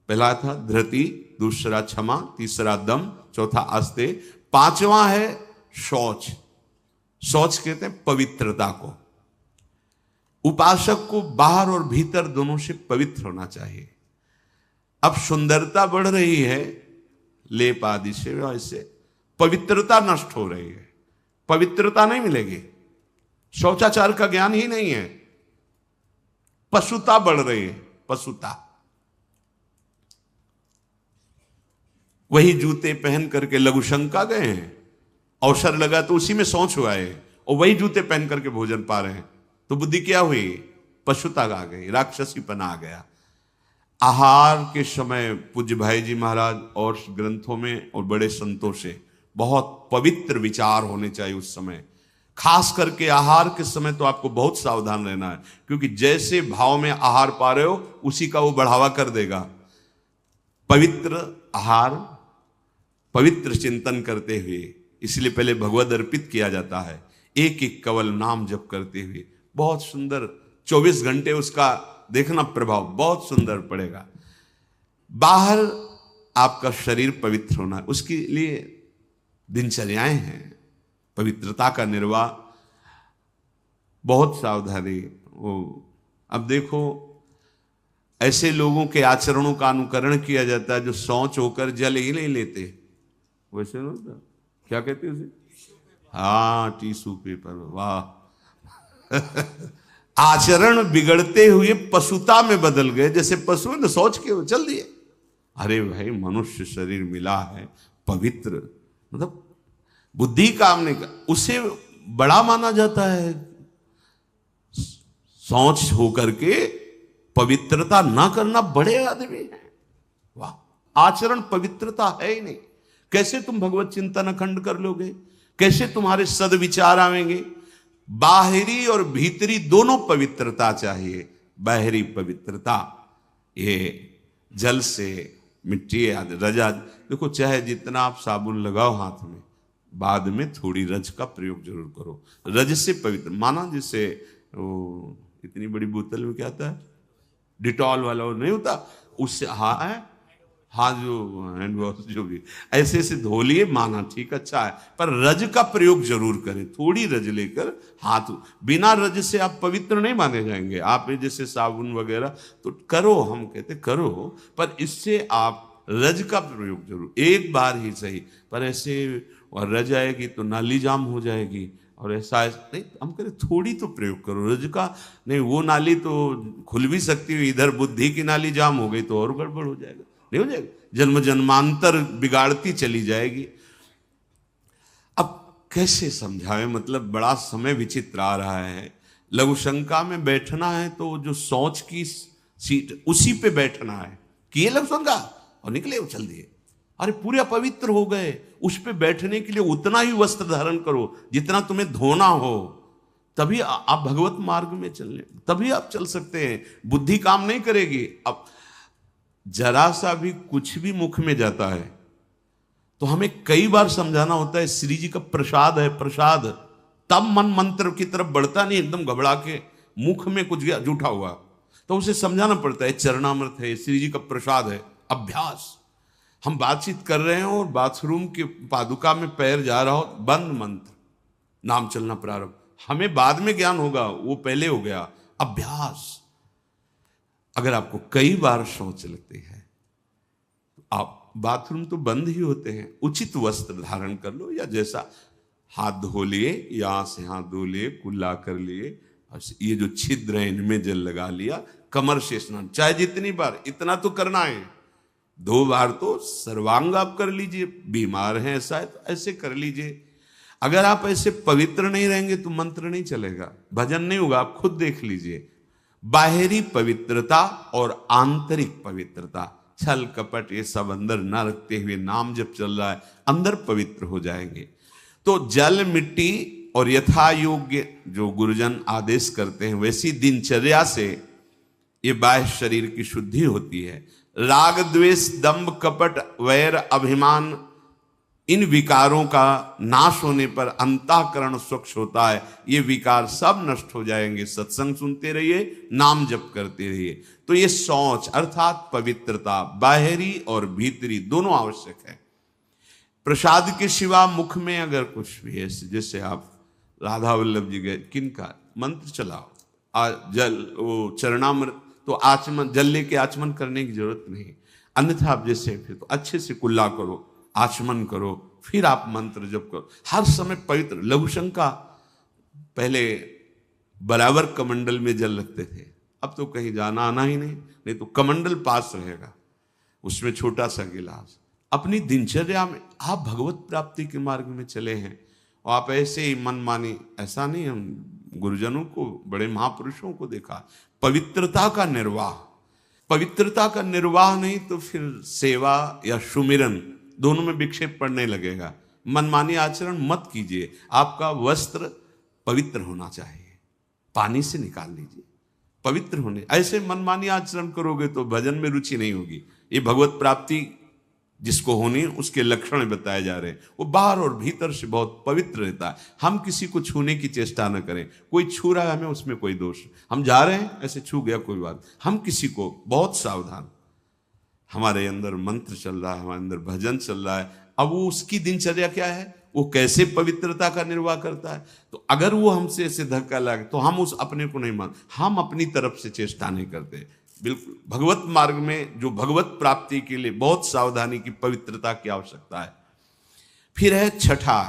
पहला था धृति, दूसरा क्षमा, तीसरा दम, चौथा अस्तेय, पांचवा है शौच। शौच कहते हैं पवित्रता को। उपासक को बाहर और भीतर दोनों से पवित्र होना चाहिए। अब सुंदरता बढ़ रही है लेप आदि से, वैसे पवित्रता नष्ट हो रही है, पवित्रता नहीं मिलेगी। शौचाचार का ज्ञान ही नहीं है, पशुता बढ़ रही है, पशुता। वही जूते पहन करके लघुशंका गए हैं, अवसर लगा तो उसी में शौच हुआ है, और वही जूते पहन करके भोजन पा रहे हैं, तो बुद्धि क्या हुई? पशुता आ गई, राक्षसीपना आ गया। आहार के समय पूज्य भाई जी महाराज और ग्रंथों में और बड़े संतों से बहुत पवित्र विचार होने चाहिए उस समय। खास करके आहार के समय तो आपको बहुत सावधान रहना है, क्योंकि जैसे भाव में आहार पा रहे हो उसी का वो बढ़ावा कर देगा। पवित्र आहार, पवित्र चिंतन करते हुए, इसलिए पहले भगवद अर्पित किया जाता है, एक एक कवल नाम जप करते हुए। बहुत सुंदर 24 घंटे उसका देखना प्रभाव बहुत सुंदर पड़ेगा। बाहर आपका शरीर पवित्र होना है, उसके लिए दिनचर्याएं हैं, पवित्रता का निर्वाह, बहुत सावधानी। वो अब देखो ऐसे लोगों के आचरणों का अनुकरण किया जाता है जो शौच होकर जल ही नहीं लेते। वैसे ना क्या कहते हैं उसे? हाँ, टिश्यू पेपर। वाह आचरण बिगड़ते हुए पशुता में बदल गए। जैसे पशु ने सोच के चल दिए। अरे भाई, मनुष्य शरीर मिला है पवित्र, मतलब बुद्धि काम नहीं कर, उसे बड़ा माना जाता है। सोच होकर के पवित्रता ना करना बड़े आदमी है। वाह, आचरण पवित्रता है ही नहीं। कैसे तुम भगवत चिंतन अखंड कर लोगे? कैसे तुम्हारे सदविचार आवेंगे? बाहरी और भीतरी दोनों पवित्रता चाहिए। बाहरी पवित्रता ये जल से, मिट्टी आदि, रजा। देखो, चाहे जितना आप साबुन लगाओ हाथ में, बाद में थोड़ी रज का प्रयोग जरूर करो। रज से पवित्र माना, जिससे वो इतनी बड़ी बोतल में क्या आता है, डिटॉल वाला वो नहीं होता, उससे हाँ जो हैंड वॉश जो भी ऐसे से धो लिए, माना ठीक, अच्छा है, पर रज का प्रयोग जरूर करें। थोड़ी रज लेकर हाथ, बिना रज से आप पवित्र नहीं माने जाएंगे। आप जैसे साबुन वगैरह तो करो, हम कहते करो, पर इससे आप रज का प्रयोग जरूर, एक बार ही सही, पर ऐसे और रज आएगी तो नाली जाम हो जाएगी, और ऐसा नहीं, हम करें थोड़ी तो प्रयोग करो रज का। नहीं, वो नाली तो खुल भी सकती है, इधर बुद्धि की नाली जाम हो गई तो और गड़बड़ हो जाएगा, नहीं हो जाएगा, जन्म जन्मांतर बिगाड़ती चली जाएगी। अब कैसे समझावे, मतलब बड़ा समय विचित्र आ रहा है। लघु शंका में बैठना है तो जो सोच की सीट उसी पे बैठना है, किए लघु शंका और निकले उछल दिए। अरे पूरे अपवित्र हो गए, उस पे बैठने के लिए उतना ही वस्त्र धारण करो जितना तुम्हें धोना हो, तभी आप भगवत मार्ग में चलने, तभी आप चल सकते हैं। बुद्धि काम नहीं करेगी। अब जरा सा भी कुछ भी मुख में जाता है तो हमें कई बार समझाना होता है, श्री जी का प्रसाद है, प्रसाद, तब मन मंत्र की तरफ बढ़ता नहीं, एकदम घबरा के मुख में कुछ गया जूठा हुआ तो उसे समझाना पड़ता है, चरणामृत है, श्री जी का प्रसाद है। अभ्यास, हम बातचीत कर रहे हैं और बाथरूम के पादुका में पैर जा रहा हो, बंद मंत्र, नाम चलना प्रारंभ, हमें बाद में ज्ञान होगा, वो पहले हो गया। अभ्यास। अगर आपको कई बार शौच लगती है, आप बाथरूम तो बंद ही होते हैं, उचित वस्त्र धारण कर लो, या जैसा हाथ धो लिए, यहां से हाथ धो लिए, कुल्ला कर लिए, ये जो छिद्र है इनमें जल लगा लिया, कमर से स्नान, चाहे जितनी बार, इतना तो करना है। 2 बार तो सर्वांग आप कर लीजिए, बीमार हैं ऐसा है तो ऐसे कर लीजिए। अगर आप ऐसे पवित्र नहीं रहेंगे तो मंत्र नहीं चलेगा, भजन नहीं होगा। आप खुद देख लीजिए, बाहरी पवित्रता और आंतरिक पवित्रता, छल कपट ये सब अंदर ना रखते हुए नाम जब चल रहा है, अंदर पवित्र हो जाएंगे। तो जल मिट्टी और यथा योग्य जो गुरुजन आदेश करते हैं वैसी दिनचर्या से ये बाह्य शरीर की शुद्धि होती है। राग द्वेष दंभ कपट वैर अभिमान, इन विकारों का नाश होने पर अंतःकरण स्वच्छ होता है। ये विकार सब नष्ट हो जाएंगे। सत्संग सुनते रहिए, नाम जप करते रहिए। तो ये शौच अर्थात पवित्रता, बाहरी और भीतरी दोनों आवश्यक है। प्रसाद के सिवा मुख में अगर कुछ भी है, जैसे आप राधा वल्लभ जी गए, किनका मंत्र चलाओ, जल वो चरणामृत, तो आचमन, जल लेके आचमन करने की जरूरत नहीं। अन्यथा आप जैसे फिर तो अच्छे से कुल्ला करो, आचमन करो, फिर आप मंत्र जप करो, हर समय पवित्र। लघु शंका पहले बराबर कमंडल में जल रखते थे, अब तो कहीं जाना आना ही नहीं तो कमंडल पास रहेगा, उसमें छोटा सा गिलास। अपनी दिनचर्या में आप भगवत प्राप्ति के मार्ग में चले हैं और आप ऐसे ही मनमानी, ऐसा नहीं। हम गुरुजनों को, बड़े महापुरुषों को देखा, पवित्रता का निर्वाह, पवित्रता का निर्वाह नहीं तो फिर सेवा या सुमिरन दोनों में विक्षेप पड़ने लगेगा। मनमानी आचरण मत कीजिए। आपका वस्त्र पवित्र होना चाहिए, पानी से निकाल लीजिए, पवित्र होने। ऐसे मनमानी आचरण करोगे तो भजन में रुचि नहीं होगी। ये भगवत प्राप्ति जिसको होनी उसके लक्षण बताए जा रहे हैं। वो बाहर और भीतर से बहुत पवित्र रहता है। हम किसी को छूने की चेष्टा न करें। कोई छू रहा है हमें, उसमें कोई दोष, हम जा रहे हैं ऐसे छू गया कोई बात, हम किसी को बहुत सावधान। हमारे अंदर मंत्र चल रहा है, हमारे अंदर भजन चल रहा है, अब वो उसकी दिनचर्या क्या है, वो कैसे पवित्रता का निर्वाह करता है। तो अगर वो हमसे ऐसे धक्का लगे तो हम उस अपने को नहीं मान, हम अपनी तरफ से चेष्टा नहीं करते। बिल्कुल भगवत मार्ग में जो भगवत प्राप्ति के लिए बहुत सावधानी की, पवित्रता की आवश्यकता है। फिर है छठा,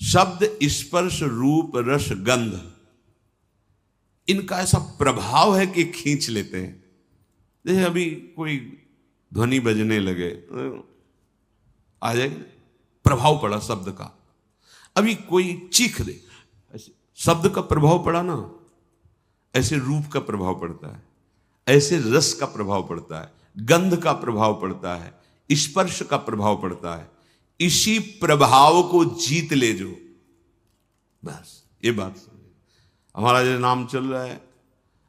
शब्द स्पर्श रूप रस गंध, इनका ऐसा प्रभाव है कि खींच लेते हैं। जैसे अभी कोई ध्वनि बजने लगे, आ जाएगा, प्रभाव पड़ा शब्द का। अभी कोई चीख दे, ऐसे शब्द का प्रभाव पड़ा ना, ऐसे रूप का प्रभाव पड़ता है, ऐसे रस का प्रभाव पड़ता है, गंध का प्रभाव पड़ता है, स्पर्श का प्रभाव पड़ता है। इसी प्रभाव को जीत ले जो, बस ये बात समझे। हमारा जो नाम चल रहा है,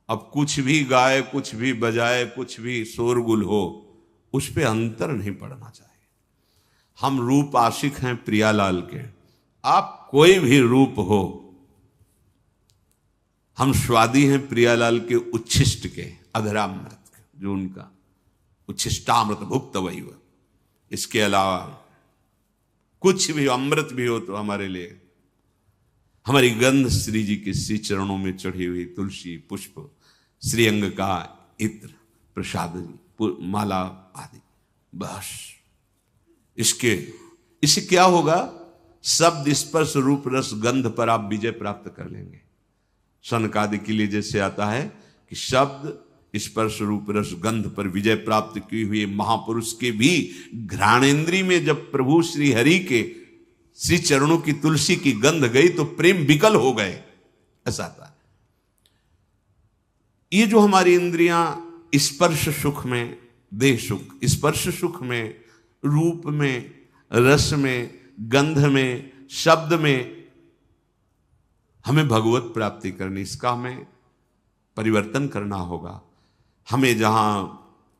अब कुछ भी गाए, कुछ भी बजाए, कुछ भी शोरगुल हो, उस पे अंतर नहीं पड़ना चाहिए। हम रूप आशिक हैं प्रियालाल के, आप कोई भी रूप हो, हम स्वादी हैं प्रियालाल के उच्छिष्ट के, अधरामृत के, जो उनका उच्छिष्टामृत भुक्त वही हुआ। इसके अलावा कुछ भी अमृत भी हो तो हमारे लिए, हमारी गंध श्री जी के श्री चरणों में चढ़ी हुई तुलसी पुष्प, श्रीअंग का इत्र, प्रसाद, माला आदि, बस। इससे क्या होगा, शब्द स्पर्श रूप रस गंध पर आप विजय प्राप्त कर लेंगे। सनकादि के लिए जैसे आता है कि शब्द स्पर्श रूप रस गंध पर विजय प्राप्त की हुई महापुरुष के भी घ्राणेन्द्री में जब प्रभु श्री हरि के श्री चरणों की तुलसी की गंध गई तो प्रेम विकल हो गए, ऐसा था। ये जो हमारी इंद्रियां स्पर्श सुख में, देह सुख, स्पर्श सुख में, रूप में, रस में, गंध में, शब्द में हमें भगवत प्राप्ति करनी, इसका हमें परिवर्तन करना होगा। हमें जहां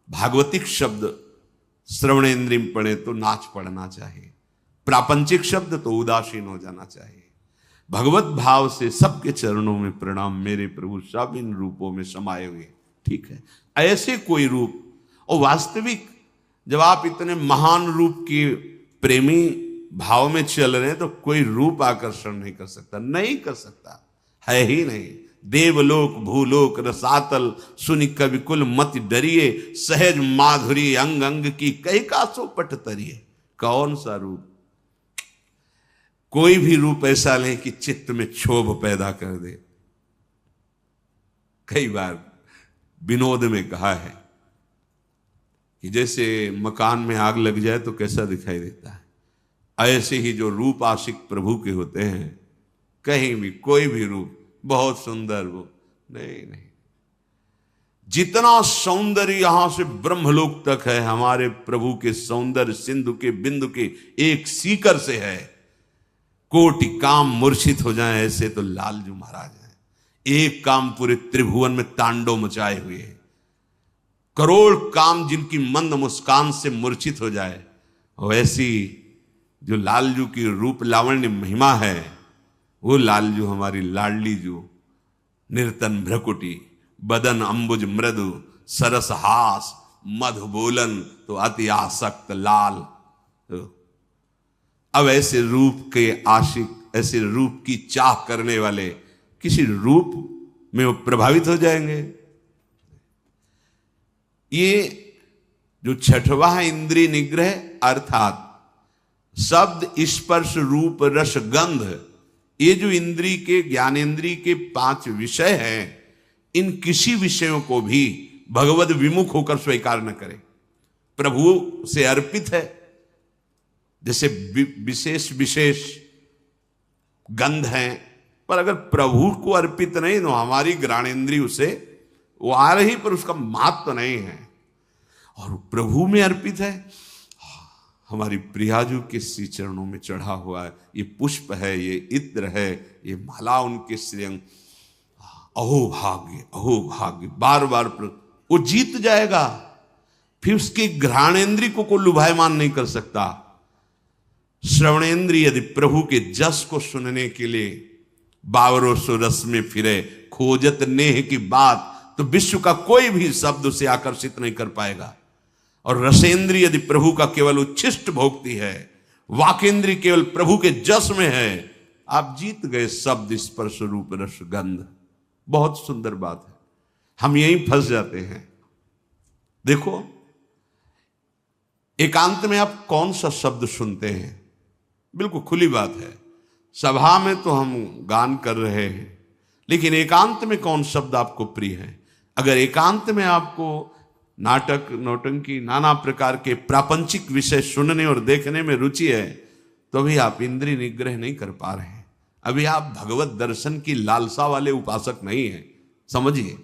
भागवतिक शब्द श्रवणेन्द्रिय में पड़े तो नाच पड़ना चाहिए, प्रापंचिक शब्द तो उदासीन हो जाना चाहिए। भगवत भाव से सबके चरणों में प्रणाम, मेरे प्रभु सब इन रूपों में समाये हुए, ठीक है। ऐसे कोई रूप, और वास्तविक जब आप इतने महान रूप के प्रेमी भाव में चल रहे हैं तो कोई रूप आकर्षण नहीं कर सकता, नहीं कर सकता, है ही नहीं। देवलोक भूलोक रसातल सुनि कवि कुल मत डरिए, सहज माधुरी अंग अंग की कई कासो पट तरिए। कौन सा रूप? कोई भी रूप ऐसा नहीं कि चित्त में क्षोभ पैदा कर दे। कई बार विनोद में कहा है कि जैसे मकान में आग लग जाए तो कैसा दिखाई देता है, ऐसे ही जो रूप आशिक प्रभु के होते हैं, कहीं भी कोई भी रूप बहुत सुंदर वो नहीं। जितना सौंदर्य यहां से ब्रह्मलोक तक है, हमारे प्रभु के सौंदर्य सिंधु के बिंदु के एक सीकर से है। कोटि काम मूर्छित हो जाए ऐसे तो लालजू महाराज हैं। एक काम पूरे त्रिभुवन में तांडव मचाए हुए है। करोड़ काम जिनकी मंद मुस्कान से मूर्छित हो जाए, वैसी जो लालजू की रूप लावण्य महिमा है, वो लालजू हमारी लाडली जू, निर्तन भ्रकुटी, बदन अंबुज मृदु, सरस हास, मधु बोलन तो अति आसक्त लाल। अब ऐसे रूप के आशिक, ऐसे रूप की चाह करने वाले किसी रूप में वो प्रभावित हो जाएंगे। ये जो छठवां है इंद्रिय निग्रह, अर्थात शब्द स्पर्श रूप रस गंध, ये जो इंद्रिय के ज्ञानेन्द्रिय के 5 विषय हैं, इन किसी विषयों को भी भगवद विमुख होकर स्वीकार न करें। प्रभु से अर्पित है, जैसे विशेष विशेष गंध हैं, पर अगर प्रभु को अर्पित नहीं तो हमारी घ्राणेन्द्रिय उसे वो आ रही पर उसका महत्व नहीं है। और प्रभु में अर्पित है, हमारी प्रियाजू के श्री चरणों में चढ़ा हुआ है, ये पुष्प है, ये इत्र है, ये माला उनके श्रीअंग, अहो भाग्य, बार बार वो जीत जाएगा। फिर उसके घ्राणेन्द्रिय को लुभायमान नहीं कर सकता। श्रवणेन्द्रिय यदि प्रभु के जस को सुनने के लिए बावरों सो रस में फिरे, खोजत नेह की बात, तो विश्व का कोई भी शब्द उसे आकर्षित नहीं कर पाएगा। और रसेंद्रिय यदि प्रभु का केवल उच्छिष्ट भोगती है, वाकेंद्रिय केवल प्रभु के जस में है, आप जीत गए शब्द स्पर्श रूप रस गंध। बहुत सुंदर बात है, हम यहीं फंस जाते हैं। देखो, एकांत में आप कौन सा शब्द सुनते हैं? बिल्कुल खुली बात है, सभा में तो हम गान कर रहे हैं, लेकिन एकांत में कौन शब्द आपको प्रिय है? अगर एकांत में आपको नाटक, नौटंकी, नाना प्रकार के प्रापंचिक विषय सुनने और देखने में रुचि है, तो भी आप इंद्रिय निग्रह नहीं कर पा रहे हैं। अभी आप भगवत दर्शन की लालसा वाले उपासक नहीं हैं। समझिए,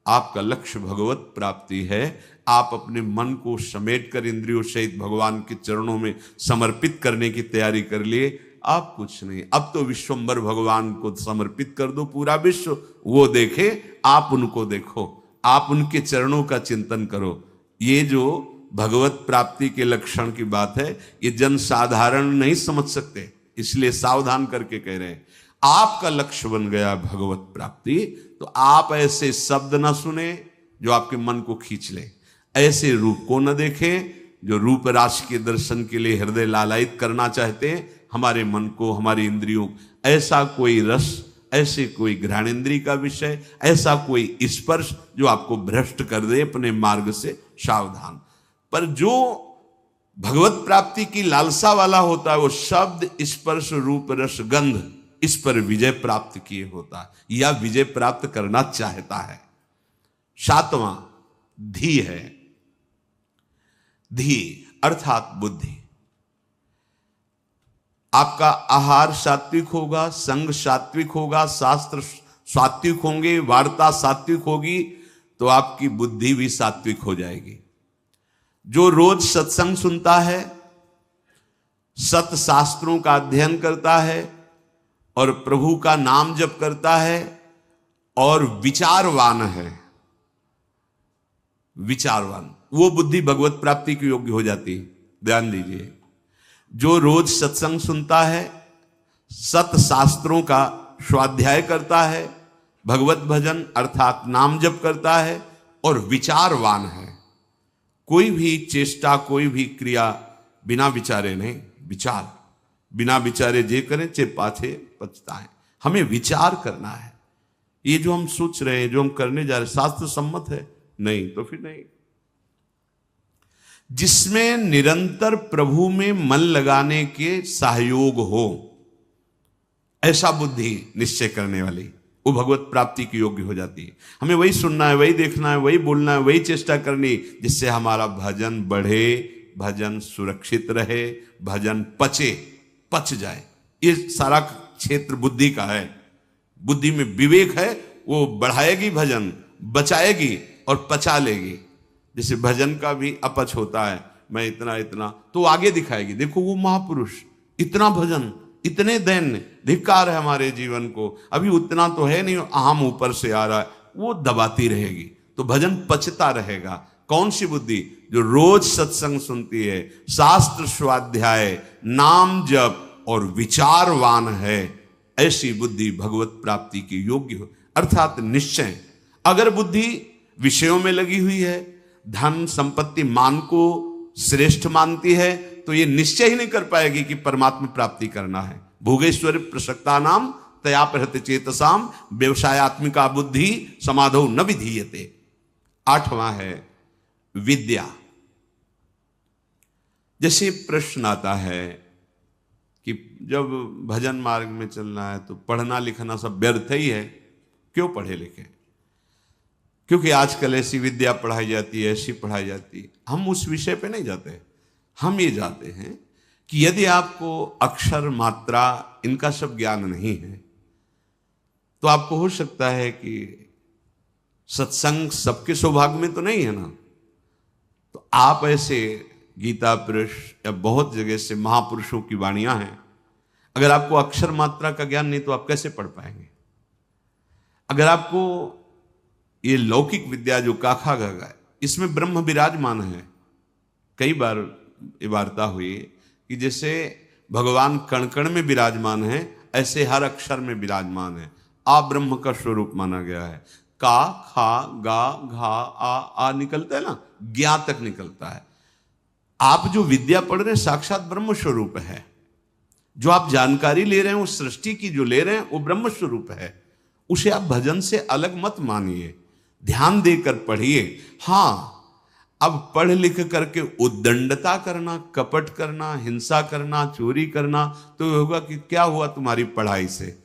आपका लक्ष्य भगवत प्राप्ति है। आप अपने मन को समेट कर इंद्रियों सहित भगवान के चरणों में समर्पित करने की तैयारी कर लिए। आप कुछ नहीं, अब तो विश्वम्बर भगवान को समर्पित कर दो। पूरा विश्व वो देखे, आप उनको देखो, आप उनके चरणों का चिंतन करो। ये जो भगवत प्राप्ति के लक्षण की बात है, ये जन साधारण नहीं समझ सकते, इसलिए सावधान करके कह रहे हैं। आपका लक्ष्य बन गया भगवत प्राप्ति, तो आप ऐसे शब्द ना सुने जो आपके मन को खींच ले, ऐसे रूप को न देखें जो रूप राशि के दर्शन के लिए हृदय लालायित करना चाहते हैं हमारे मन को, हमारी इंद्रियों। ऐसा कोई रस, ऐसे कोई घ्राणेन्द्रिय का विषय, ऐसा कोई स्पर्श जो आपको भ्रष्ट कर दे अपने मार्ग से, सावधान। पर जो भगवत प्राप्ति की लालसा वाला होता है, वो शब्द स्पर्श रूप रस गंध, इस पर विजय प्राप्त किए होता है या विजय प्राप्त करना चाहता है। सातवां धी है। धी अर्थात बुद्धि। आपका आहार सात्विक होगा, संग सात्विक होगा, शास्त्र सात्विक होंगे, वार्ता सात्विक होगी, तो आपकी बुद्धि भी सात्विक हो जाएगी। जो रोज सत्संग सुनता है, सत शास्त्रों का अध्ययन करता है और प्रभु का नाम जप करता है और विचारवान है, विचारवान, वो बुद्धि भगवत प्राप्ति के योग्य हो जाती है। ध्यान दीजिए, जो रोज सत्संग सुनता है, सत शास्त्रों का स्वाध्याय करता है, भगवत भजन अर्थात नाम जप करता है और विचारवान है, कोई भी चेष्टा, कोई भी क्रिया बिना विचारे नहीं, विचार बिना विचारे जे करें चे पाछे पछताएं। हमें विचार करना है। ये जो हम सोच रहे हैं, जो हम करने जा रहे हैं, शास्त्र सम्मत है? नहीं, तो फिर नहीं। जिसमें निरंतर प्रभु में मन लगाने के सहयोग हो, ऐसा बुद्धि निश्चय करने वाली, वो भगवत प्राप्ति की योग्य हो जाती है। हमें वही सुनना है, वही देखना है, वही बोलना है, वही चेष्टा करनी, जिससे हमारा भजन बढ़े, भजन सुरक्षित रहे, भजन पच जाए। ये सारा क्षेत्र बुद्धि का है। बुद्धि में विवेक है, वो बढ़ाएगी भजन, बचाएगी और पचा लेगी। जैसे भजन का भी अपच होता है, मैं इतना इतना, तो आगे दिखाएगी, देखो वो महापुरुष, इतना भजन, इतने दैन्य, धिक्कार है हमारे जीवन को, अभी उतना तो है नहीं, आम ऊपर से आ रहा है, वो दबाती रहेगी, तो भजन पचता रहेगा। कौन सी बुद्धि? जो रोज सत्संग सुनती है, शास्त्र स्वाध्याय, नाम जप और विचारवान है, ऐसी बुद्धि भगवत प्राप्ति की योग्य हो, अर्थात निश्चय। अगर बुद्धि विषयों में लगी हुई है, धन संपत्ति मान को श्रेष्ठ मानती है, तो ये निश्चय ही नहीं कर पाएगी कि परमात्मा प्राप्ति करना है। भोगेश्वर प्रसक्ता नाम तया प्रहत चेतसाम व्यवसायत्मिका बुद्धि समाधौ न विधीयते। आठवां है विद्या। जैसे प्रश्न आता है कि जब भजन मार्ग में चलना है तो पढ़ना लिखना सब व्यर्थ ही है, क्यों पढ़े लिखे? क्योंकि आजकल ऐसी विद्या पढ़ाई जाती है, ऐसी पढ़ाई जाती है। हम उस विषय पे नहीं जाते, हम ये जाते हैं कि यदि आपको अक्षर मात्रा इनका सब ज्ञान नहीं है, तो आपको हो सकता है कि सत्संग सबके सौभाग्य में तो नहीं है ना, तो आप ऐसे गीता पुरुष या बहुत जगह से महापुरुषों की वाणियां हैं, अगर आपको अक्षर मात्रा का ज्ञान नहीं तो आप कैसे पढ़ पाएंगे? अगर आपको ये लौकिक विद्या जो काखा गगा है, इसमें ब्रह्म विराजमान है। कई बार ये वार्ता हुई कि जैसे भगवान कण कण में विराजमान है, ऐसे हर अक्षर में विराजमान है। आ ब्रह्म का स्वरूप माना गया है। का, खा, गा, घा, आ निकलता है ना, ज्ञा तक निकलता है। आप जो विद्या पढ़ रहे हैं साक्षात ब्रह्म स्वरूप है। जो आप जानकारी ले रहे हैं, उस सृष्टि की जो ले रहे हैं, वो ब्रह्म स्वरूप है। उसे आप भजन से अलग मत मानिए, ध्यान देकर पढ़िए। हाँ, अब पढ़ लिख करके उद्दंडता करना, कपट करना, हिंसा करना, चोरी करना, तो होगा कि क्या हुआ तुम्हारी पढ़ाई से?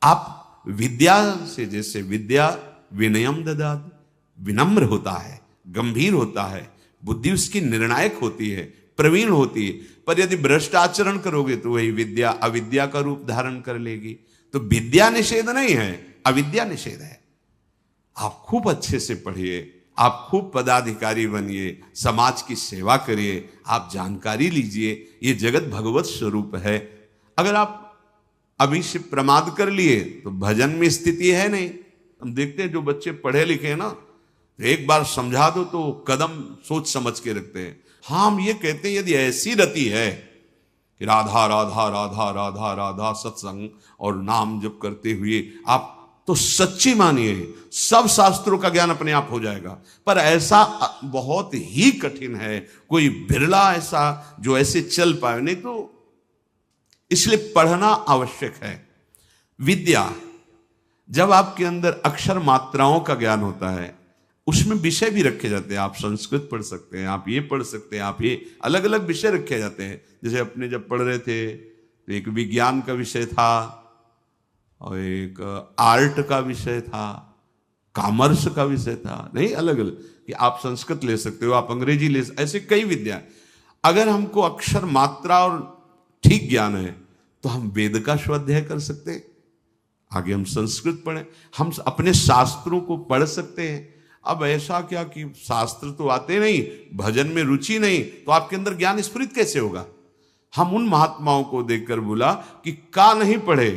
आप विद्या से, जैसे विद्या विनयम ददात, विनम्र होता है, गंभीर होता है, बुद्धि उसकी निर्णायक होती है, प्रवीण होती है। पर यदि भ्रष्ट आचरण करोगे तो वही विद्या अविद्या का रूप धारण कर लेगी। तो विद्या निषेध नहीं है, अविद्या निषेध है। आप खूब अच्छे से पढ़िए, आप खूब पदाधिकारी बनिए, समाज की सेवा करिए, आप जानकारी लीजिए, ये जगत भगवत स्वरूप है। अगर आप अभी से प्रमाद कर लिए तो भजन में स्थिति है नहीं। हम देखते हैं जो बच्चे पढ़े लिखे हैं ना, एक बार समझा दो तो कदम सोच समझ के रखते हैं। हाँ, हम ये कहते हैं यदि ऐसी रति है कि राधा राधा राधा राधा राधा सत्संग और नाम जप करते हुए आप, तो सच्ची मानिए सब शास्त्रों का ज्ञान अपने आप हो जाएगा। पर ऐसा बहुत ही कठिन है, कोई बिरला ऐसा जो ऐसे चल पाए, नहीं तो इसलिए पढ़ना आवश्यक है। विद्या, जब आपके अंदर अक्षर मात्राओं का ज्ञान होता है, उसमें विषय भी रखे जाते हैं। आप संस्कृत पढ़ सकते हैं, आप ये पढ़ सकते हैं, आप ये अलग अलग विषय रखे जाते हैं। जैसे अपने जब पढ़ रहे थे तो एक विज्ञान का विषय था और एक आर्ट का विषय था, कॉमर्स का विषय था, नहीं, अलग अलग, कि आप संस्कृत ले सकते हो, आप अंग्रेजी ले सकते, ऐसे कई विद्या। अगर हमको अक्षर मात्रा और ठीक ज्ञान है तो हम वेद का स्वाध्याय कर सकते हैं, आगे हम संस्कृत पढ़ें, हम अपने शास्त्रों को पढ़ सकते हैं। अब ऐसा क्या कि शास्त्र तो आते नहीं, भजन में रुचि नहीं, तो आपके अंदर ज्ञान स्फुरित कैसे होगा? हम उन महात्माओं को देखकर बोला कि का नहीं पढ़े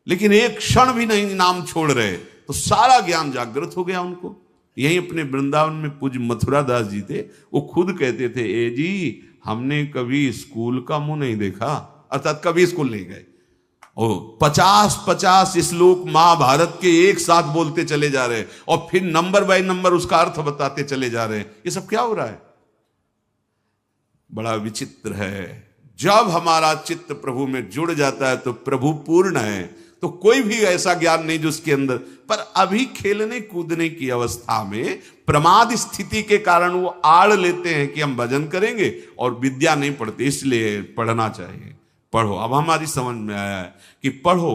लेकिन एक क्षण भी नहीं नाम छोड़ रहे, तो सारा ज्ञान जागृत हो गया उनको। यही अपने वृंदावन में पूज्य मथुरा दास जी थे, वो खुद कहते थे, ए जी हमने कभी स्कूल का मुंह नहीं देखा, अर्थात कभी स्कूल नहीं गए, और 50-50 श्लोक महाभारत के एक साथ बोलते चले जा रहे हैं और फिर नंबर बाय नंबर उसका अर्थ बताते चले जा रहे हैं। ये सब क्या हो रहा है? बड़ा विचित्र है। जब हमारा चित्त प्रभु में जुड़ जाता है तो प्रभु पूर्ण है, तो कोई भी ऐसा ज्ञान नहीं जो उसके अंदर, पर अभी खेलने कूदने की अवस्था में प्रमाद स्थिति के कारण वो आड़ लेते हैं कि हम भजन करेंगे और विद्या नहीं पढ़ते, इसलिए पढ़ना चाहिए। पढ़ो, अब हमारी समझ में आया है कि पढ़ो,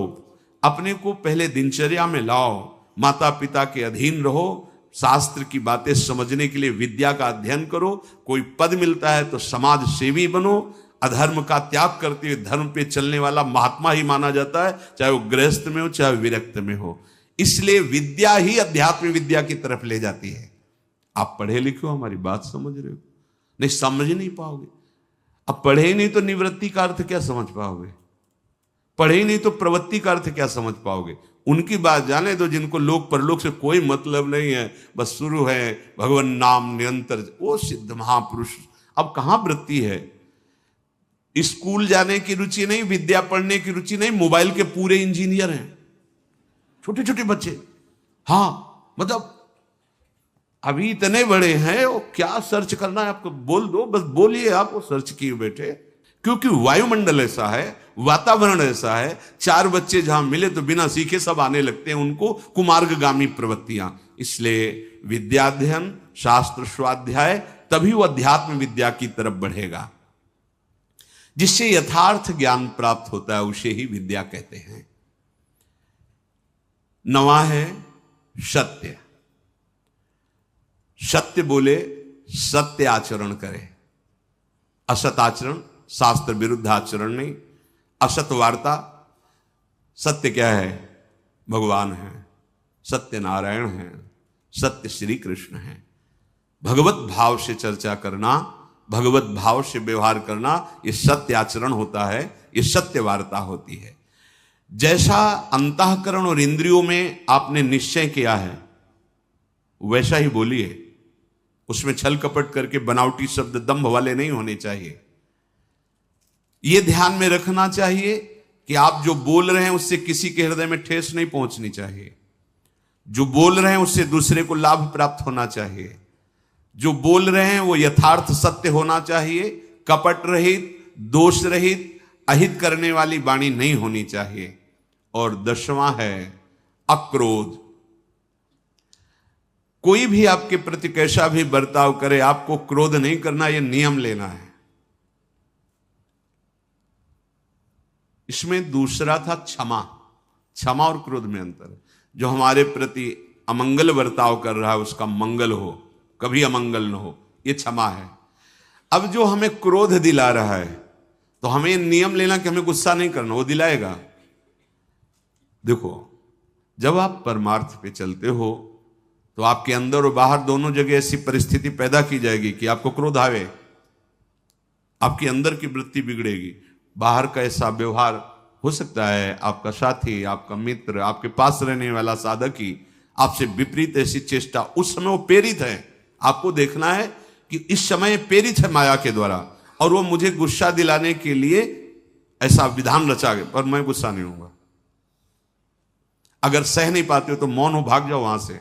अपने को पहले दिनचर्या में लाओ, माता पिता के अधीन रहो, शास्त्र की बातें समझने के लिए विद्या का अध्ययन करो, कोई पद मिलता है तो समाज सेवी बनो, अधर्म का त्याग करते हुए धर्म पे चलने वाला महात्मा ही माना जाता है, चाहे वो गृहस्थ में हो चाहे विरक्त में हो। इसलिए विद्या ही अध्यात्म विद्या की तरफ ले जाती है। आप पढ़े लिखे हो, हमारी बात समझ रहे हो? नहीं, समझ नहीं पाओगे। अब पढ़े ही नहीं तो निवृत्ति का अर्थ क्या समझ पाओगे? पढ़े ही नहीं तो प्रवृत्ति का अर्थ क्या समझ पाओगे? उनकी बात जाने दो जिनको लोक परलोक से कोई मतलब नहीं है, बस शुरू है भगवान नाम निरंतर, वो सिद्ध महापुरुष। अब कहां वृत्ति है? स्कूल जाने की रुचि नहीं, विद्या पढ़ने की रुचि नहीं, मोबाइल के पूरे इंजीनियर हैं छोटे छोटे बच्चे। हाँ, मतलब अभी इतने बड़े हैं, वो क्या सर्च करना है आपको बोल दो, बस बोलिए, आप वो सर्च किए बैठे। क्योंकि वायुमंडल ऐसा है, वातावरण ऐसा है, 4 बच्चे जहां मिले तो बिना सीखे सब आने लगते हैं, उनको कुमार्गगामी प्रवृत्तियां। इसलिए विद्याध्ययन, शास्त्र स्वाध्याय, तभी वो अध्यात्म विद्या की तरफ बढ़ेगा। जिससे यथार्थ ज्ञान प्राप्त होता है उसे ही विद्या कहते हैं। नवा है सत्य। सत्य बोले, सत्य आचरण करे, असत आचरण, शास्त्र विरुद्ध आचरण नहीं, असत वार्ता। सत्य क्या है? भगवान है, सत्य नारायण है, सत्य श्री कृष्ण है। भगवत भाव से चर्चा करना, भगवत भाव से व्यवहार करना, ये सत्य आचरण होता है, ये सत्य वार्ता होती है। जैसा अंतःकरण और इंद्रियों में आपने निश्चय किया है वैसा ही बोलिए, उसमें छल कपट करके बनावटी शब्द दंभ वाले नहीं होने चाहिए। यह ध्यान में रखना चाहिए कि आप जो बोल रहे हैं उससे किसी के हृदय में ठेस नहीं पहुंचनी चाहिए। जो बोल रहे हैं उससे दूसरे को लाभ प्राप्त होना चाहिए। जो बोल रहे हैं वो यथार्थ सत्य होना चाहिए, कपट रहित, दोष रहित, अहित करने वाली वाणी नहीं होनी चाहिए। और 10वां है अक्रोध। कोई भी आपके प्रति कैसा भी बर्ताव करे, आपको क्रोध नहीं करना, यह नियम लेना है। इसमें दूसरा था क्षमा। क्षमा और क्रोध में अंतर है। जो हमारे प्रति अमंगल बर्ताव कर रहा है उसका मंगल हो, कभी अमंगल न हो, यह क्षमा है। अब जो हमें क्रोध दिला रहा है तो हमें नियम लेना कि हमें गुस्सा नहीं करना, वो दिलाएगा। देखो, जब आप परमार्थ पे चलते हो तो आपके अंदर और बाहर दोनों जगह ऐसी परिस्थिति पैदा की जाएगी कि आपको क्रोध आवे, आपके अंदर की वृत्ति बिगड़ेगी। बाहर का ऐसा व्यवहार हो सकता है, आपका साथी, आपका मित्र, आपके पास रहने वाला साधक ही आपसे विपरीत ऐसी चेष्टा, उस समय वो प्रेरित है। आपको देखना है कि इस समय प्रेरित है माया के द्वारा, और वो मुझे गुस्सा दिलाने के लिए ऐसा विधान रचा गया, पर मैं गुस्सा नहीं होऊंगा। अगर सह नहीं पाते हो तो मौन हो, भाग जाओ वहां से,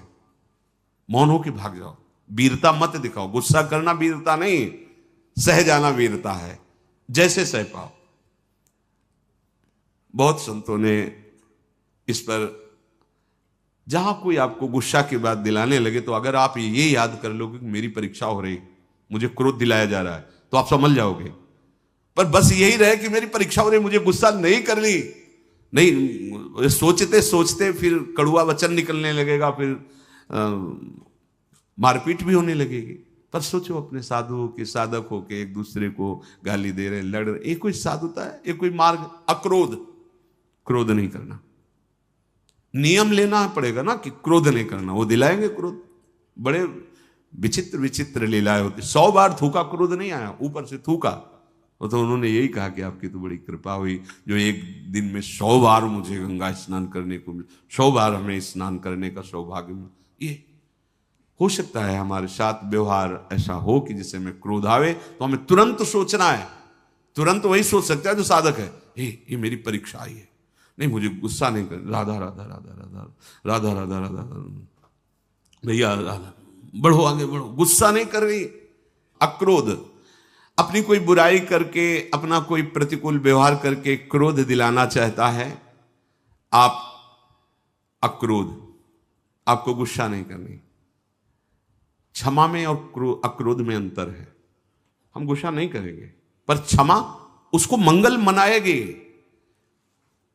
मौन हो के भाग जाओ। वीरता मत दिखाओ। गुस्सा करना वीरता नहीं, सह जाना वीरता है, जैसे सह पाओ। बहुत संतों ने इस पर, जहां कोई आपको गुस्सा की बात दिलाने लगे तो अगर आप ये याद कर लो कि मेरी परीक्षा हो रही, मुझे क्रोध दिलाया जा रहा है, तो आप समझ जाओगे। पर बस यही रहे कि मेरी परीक्षा हो रही, मुझे गुस्सा नहीं करनी, नहीं, सोचते सोचते फिर कड़ुआ वचन निकलने लगेगा, फिर मारपीट भी होने लगेगी। पर सोचो अपने साधुओं के साधक होके एक दूसरे को गाली दे रहे, लड़ रहे, ये कोई साधुता है? ये कोई मार्ग? अक्रोध, क्रोध नहीं करना। नियम लेना पड़ेगा ना कि क्रोध नहीं करना, वो दिलाएंगे क्रोध। बड़े विचित्र विचित्र लीलाएं होती। 100 बार थूका, क्रोध नहीं आया, ऊपर से थूका। और तो उन्होंने यही कहा कि आपकी तो बड़ी कृपा हुई जो एक दिन में 100 बार मुझे गंगा स्नान करने को मिला, 100 बार हमें स्नान करने का सौभाग्य मिला। ये हो सकता है हमारे साथ व्यवहार ऐसा हो कि जिससे हमें क्रोध आवे तो हमें तुरंत सोचना है, तुरंत वही सोच सकता है जो साधक है, ये मेरी परीक्षा आई है, नहीं मुझे गुस्सा नहीं कर, राधा राधा राधा राधा राधा राधा राधा भैया राधा, बढ़ो आगे बढ़ो, गुस्सा नहीं कर रही। अक्रोध, अपनी कोई बुराई करके, अपना कोई प्रतिकूल व्यवहार करके क्रोध दिलाना चाहता है। आप अक्रोध, आपको गुस्सा नहीं करनी। क्षमा में और अक्रोध में अंतर है। हम गुस्सा नहीं करेंगे, पर क्षमा उसको मंगल मनाएगी,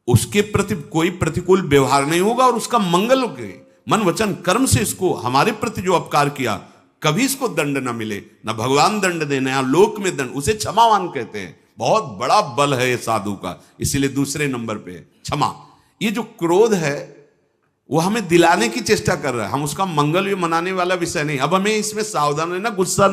उसके प्रति कोई प्रतिकूल व्यवहार नहीं होगा और उसका मंगल होगा। मन वचन कर्म से इसको, हमारे प्रति जो अपकार किया, कभी इसको दंड ना मिले, ना भगवान दंड देना या लोक में दंड, उसे क्षमावान कहते हैं। बहुत बड़ा बल है ये साधु का, इसीलिए दूसरे नंबर पे है क्षमा। ये जो क्रोध है वो हमें दिलाने की चेष्टा कर रहा है, हम उसका मंगल मनाने वाला विषय नहीं। अब हमें इसमें सावधान रहना, गुस्सा